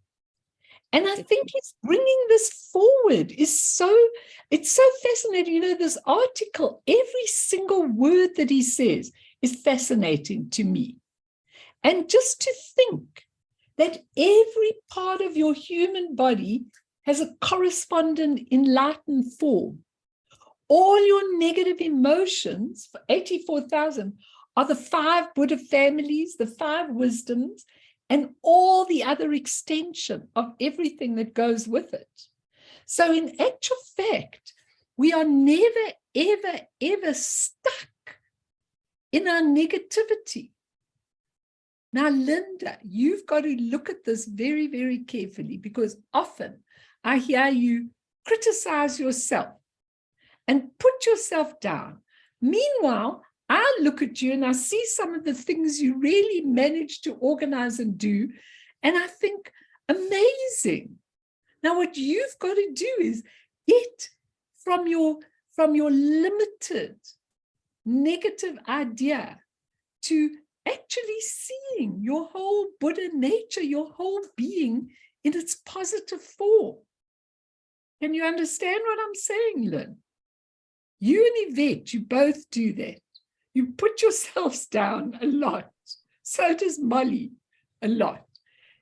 And I think he's bringing this forward. It's so fascinating. You know, this article, every single word that he says is fascinating to me. And just to think that every part of your human body has a corresponding enlightened form. All your negative emotions, for 84,000, are the 5 Buddha families, the 5 wisdoms, and all the other extension of everything that goes with it. So in actual fact, we are never, ever, ever stuck in our negativity. Now, Linda, you've got to look at this very, very carefully, because often I hear you criticize yourself and put yourself down. Meanwhile, I look at you and I see some of the things you really manage to organize and do, and I think, amazing. Now, what you've got to do is get from your limited negative idea to actually seeing your whole Buddha nature, your whole being in its positive form. Can you understand what I'm saying, Lynn? You and Yvette, you both do that. You put yourselves down a lot. So does Molly, a lot.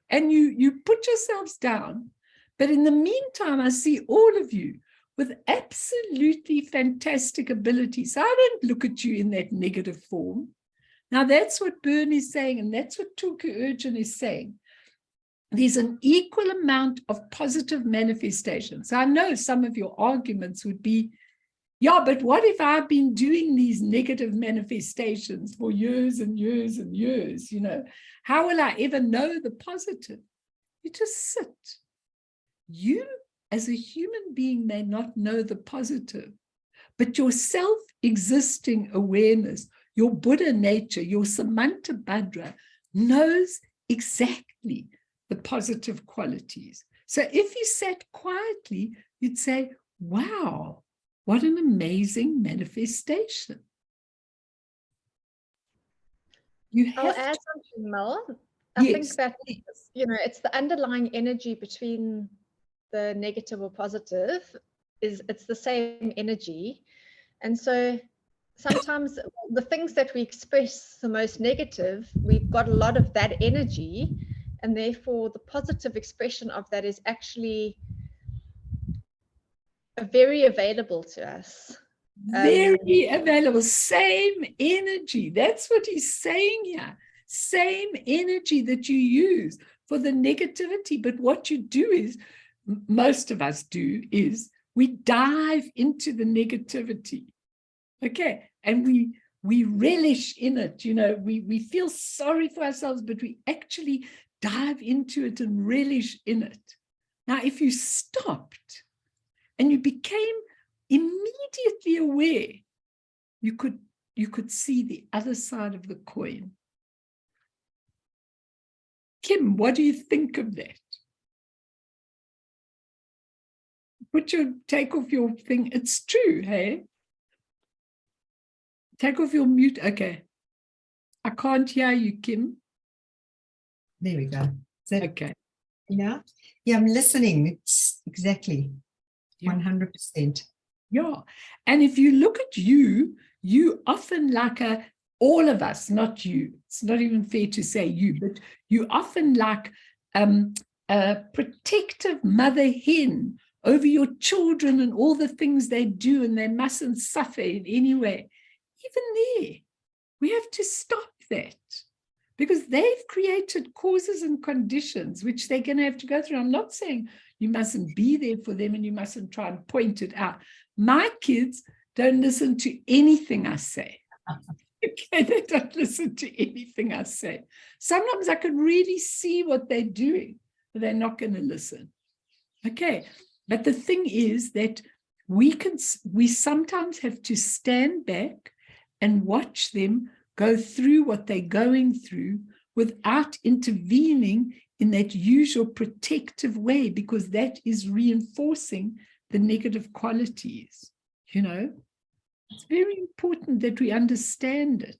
and you put yourselves down. But in the meantime, I see all of you with absolutely fantastic abilities. I don't look at you in that negative form. Now, that's what Bern is saying, and that's what Tulku Urgyen is saying. There's an equal amount of positive manifestations. I know some of your arguments would be, yeah, but what if I've been doing these negative manifestations for years and years and years? You know, how will I ever know the positive? You just sit. You, as a human being, may not know the positive, but your self-existing awareness, your Buddha nature, your Samantabhadra, knows exactly the positive qualities. So if you sat quietly, you'd say, wow, what an amazing manifestation. I'll add something, Mel. I think that, it's the underlying energy between the negative or positive it's the same energy. And so sometimes the things that we express the most negative, we've got a lot of that energy, and therefore the positive expression of that is actually very available to us. Very available, same energy. That's what he's saying here. Same energy that you use for the negativity. But what you do is, most of us do, is we dive into the negativity. Okay. And we relish in it. You know, we feel sorry for ourselves, but we actually dive into it and relish in it. Now, if you stopped and you became immediately aware, you could see the other side of the coin. Kim, what do you think of that? Take off your thing. It's true, hey? Take off your mute. Okay. I can't hear you, Kim. There we go. Is that okay? Yeah. Yeah, I'm listening. It's exactly 100%. Yeah. And if you look at you often like all of us, not you. It's not even fair to say you, but you often like a protective mother hen over your children and all the things they do, and they mustn't suffer in any way. Even there, we have to stop that, because they've created causes and conditions which they're going to have to go through. I'm not saying you mustn't be there for them and you mustn't try and point it out. My kids don't listen to anything I say. Okay, they don't listen to anything I say. Sometimes I can really see what they're doing, but they're not going to listen. Okay, but the thing is that we sometimes have to stand back and watch them go through what they're going through without intervening in that usual protective way, because that is reinforcing the negative qualities. You know, it's very important that we understand it.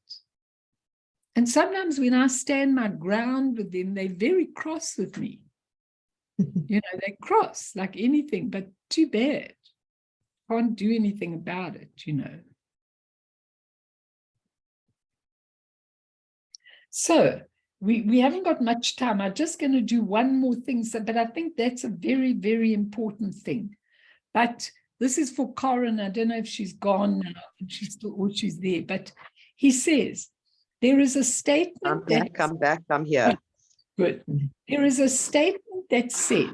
And sometimes when I stand my ground with them, they're very cross with me. You know, they're cross like anything, but too bad. Can't do anything about it, you know. So we haven't got much time. I'm just going to do one more thing. So, but I think that's a very, very important thing. But this is for Corin. I don't know if she's gone now, and she's still, or she's there. But he says there is a statement. I'm back. I'm here. Good. There is a statement that says,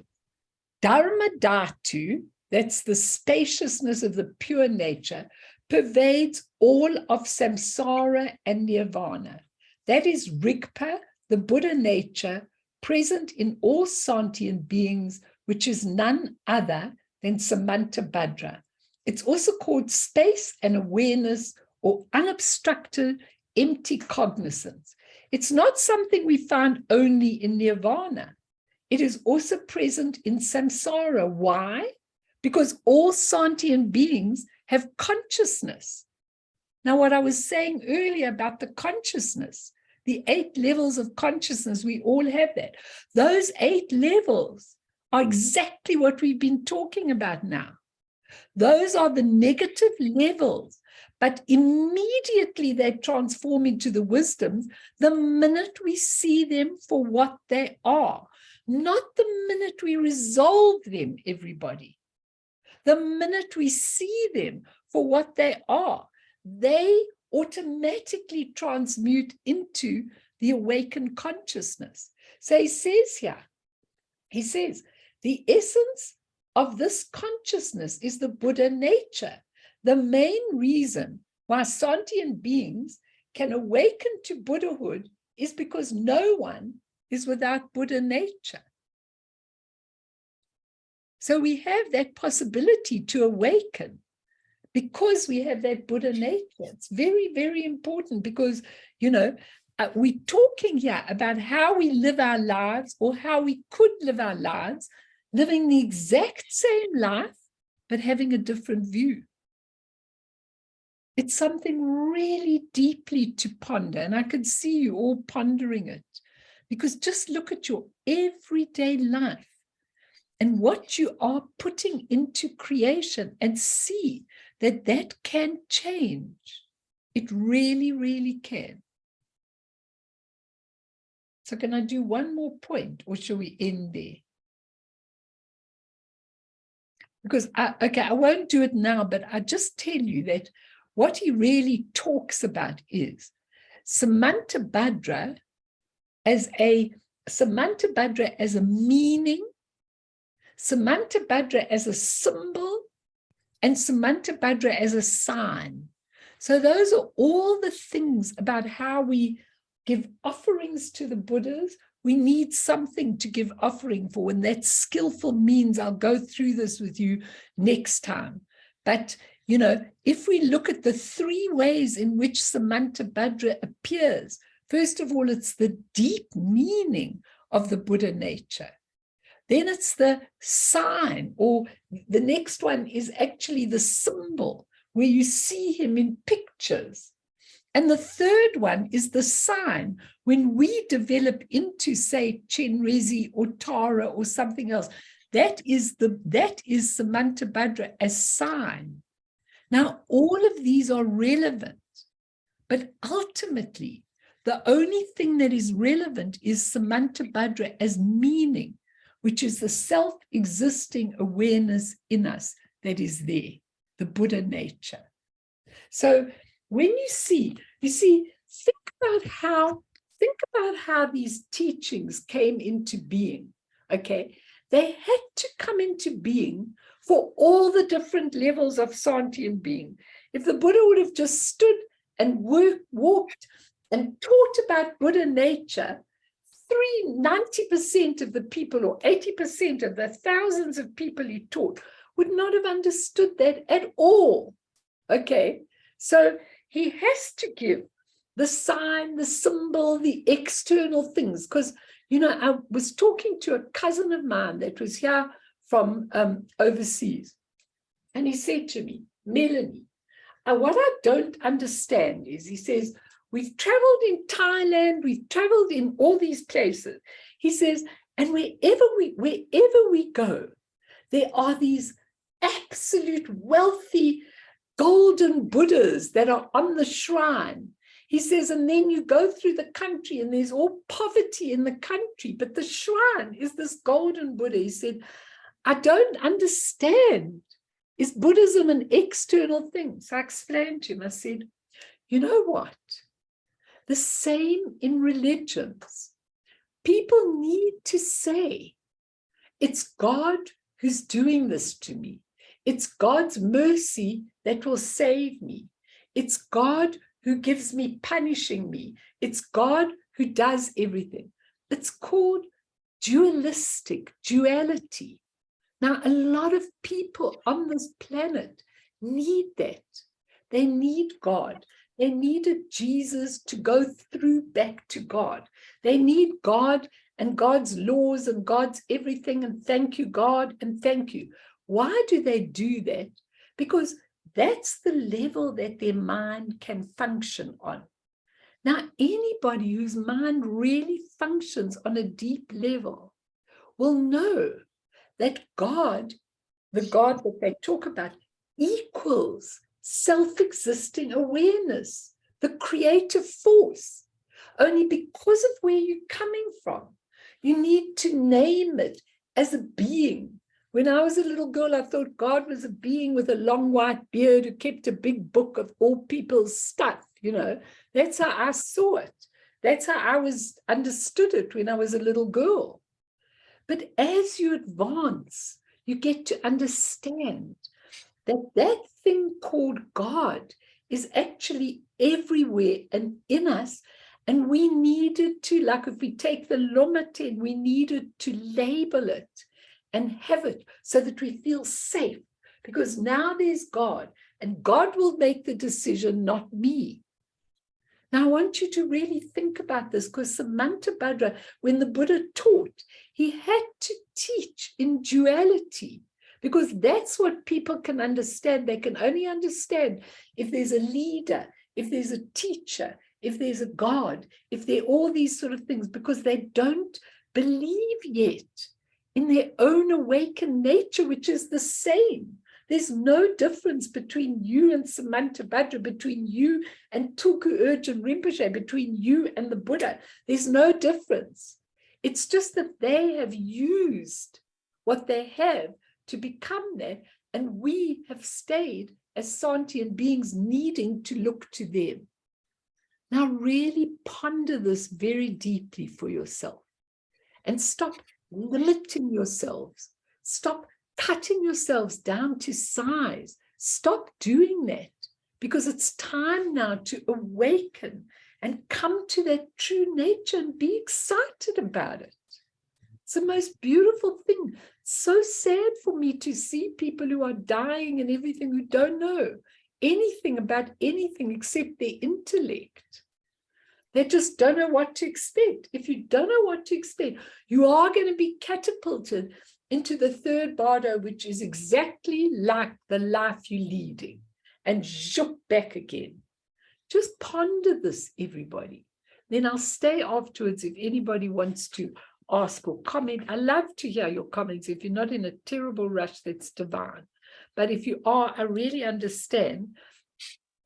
Dharma Dhatu, that's the spaciousness of the pure nature, pervades all of samsara and nirvana. That is Rigpa, the Buddha nature, present in all sentient beings, which is none other than Samantabhadra. It's also called space and awareness, or unobstructed, empty cognizance. It's not something we find only in nirvana. It is also present in samsara. Why? Because all sentient beings have consciousness. Now, what I was saying earlier about the consciousness, the 8 levels of consciousness, we all have that. Those 8 levels are exactly what we've been talking about now. Those are the negative levels, But immediately they transform into the wisdoms the minute we see them for what they are, not the minute we resolve them, everybody. The minute we see them for what they are, they automatically transmute into the awakened consciousness. So he says here, he says, the essence of this consciousness is the Buddha nature. The main reason why sentient beings can awaken to Buddhahood is because no one is without Buddha nature. So we have that possibility to awaken because we have that Buddha nature. It's very, very important because, you know, we're talking here about how we live our lives or how we could live our lives, living the exact same life, but having a different view. It's something really deeply to ponder, and I can see you all pondering it, because just look at your everyday life and what you are putting into creation and see that that can change. It really, really can. So can I do one more point, or shall we end there? Because, I won't do it now, but I just tell you that what he really talks about is Samantabhadra as a meaning, Samantabhadra as a symbol, and Samantabhadra as a sign. So those are all the things about how we give offerings to the Buddhas. We need something to give offering for, and that skillful means I'll go through this with you next time. But, you know, if we look at the three ways in which Samantabhadra appears, first of all, it's the deep meaning of the Buddha nature. Then it's the sign, or the next one is actually the symbol, where you see him in pictures. And the third one is the sign. When we develop into, say, Chenrezi or Tara or something else, that is Samantabhadra as sign. Now, all of these are relevant, but ultimately, the only thing that is relevant is Samantabhadra as meaning, which is the self-existing awareness in us that is there, the Buddha nature. So when you see, think about how these teachings came into being, okay? They had to come into being for all the different levels of sentient being. If the Buddha would have just stood and walked and taught about Buddha nature, 90% of the people, or 80% of the thousands of people he taught, would not have understood that at all, okay? So he has to give the sign, the symbol, the external things. Because, you know, I was talking to a cousin of mine that was here from overseas. And he said to me, Melanie, what I don't understand is, he says, we've traveled in Thailand, we've traveled in all these places. He says, and wherever we go, there are these absolute wealthy golden Buddhas that are on the shrine. He says, and then you go through the country and there's all poverty in the country, but the shrine is this golden Buddha. He said, I don't understand. Is Buddhism an external thing? So I explained to him, I said, you know what? The same in religions. People need to say, it's God who's doing this to me. It's God's mercy that will save me. It's God who gives me, punishing me. It's God who does everything. It's called duality. Now, a lot of people on this planet need that. They need God. They needed Jesus to go through back to God. They need God and God's laws and God's everything, and thank you, God, and thank you. Why do they do that? Because that's the level that their mind can function on. Now, anybody whose mind really functions on a deep level will know that God, the God that they talk about, equals self-existing awareness, the creative force. Only because of where you're coming from, you need to name it as a being. When I was a little girl, I thought God was a being with a long white beard who kept a big book of all people's stuff, you know. That's how I saw it. That's how I understood it when I was a little girl. But as you advance, you get to understand that that thing called God is actually everywhere and in us. And we needed to, like if we take the Lomaten, we needed to label it and have it so that we feel safe. Because now there's God, and God will make the decision, not me. Now I want you to really think about this, because Samantabhadra, when the Buddha taught, he had to teach in duality, because that's what people can understand. They can only understand if there's a leader, if there's a teacher, if there's a God, if there are all these sort of things, because they don't believe yet in their own awakened nature, which is the same. There's no difference between you and Samantabhadra, between you and Tulku Urgyen Rinpoche, between you and the Buddha. There's no difference. It's just that they have used what they have to become that, and we have stayed as sentient beings needing to look to them. Now really ponder this very deeply for yourself, and stop limiting yourselves. Stop cutting yourselves down to size. Stop doing that, because it's time now to awaken and come to that true nature and be excited about it. It's the most beautiful thing. So sad for me to see people who are dying and everything, who don't know anything about anything except their intellect. They just don't know what to expect. If you don't know what to expect, you are going to be catapulted into the third bardo, which is exactly like the life you're leading, and zhup back again. Just ponder this, everybody. Then I'll stay afterwards if anybody wants to ask or comment. I love to hear your comments. If you're not in a terrible rush, that's divine. But if you are, I really understand.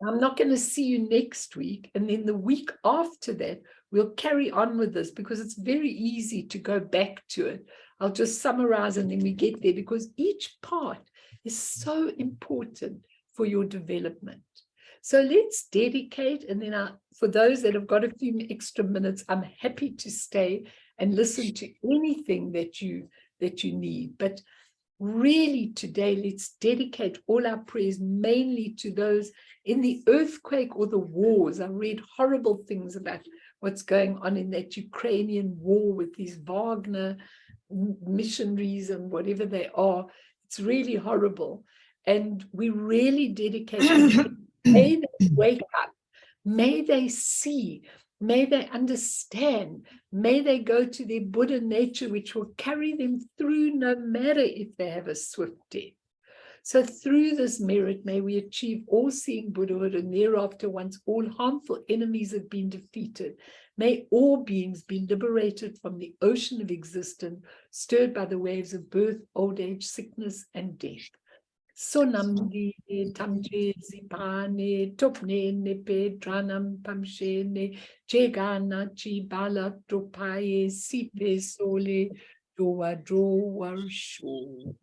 I'm not going to see you next week. And then the week after that, we'll carry on with this, because it's very easy to go back to it. I'll just summarize and then we get there, because each part is so important for your development. So let's dedicate, and then for those that have got a few extra minutes, I'm happy to stay and listen to anything that you need. But really today, let's dedicate all our prayers mainly to those in the earthquake or the wars. I read horrible things about what's going on in that Ukrainian war with these Wagner missionaries and whatever they are. It's really horrible. And we really dedicate them. May they wake up. May they see. May they understand. May they go to their Buddha nature, which will carry them through no matter if they have a swift death. So through this merit, may we achieve all-seeing Buddhahood, and thereafter, once all harmful enemies have been defeated, may all beings be liberated from the ocean of existence, stirred by the waves of birth, old age, sickness, and death. Sonamdi tamje zipane topne nepe dranam pamshene jegana chi bala topaye sipe sole doa dro warsho.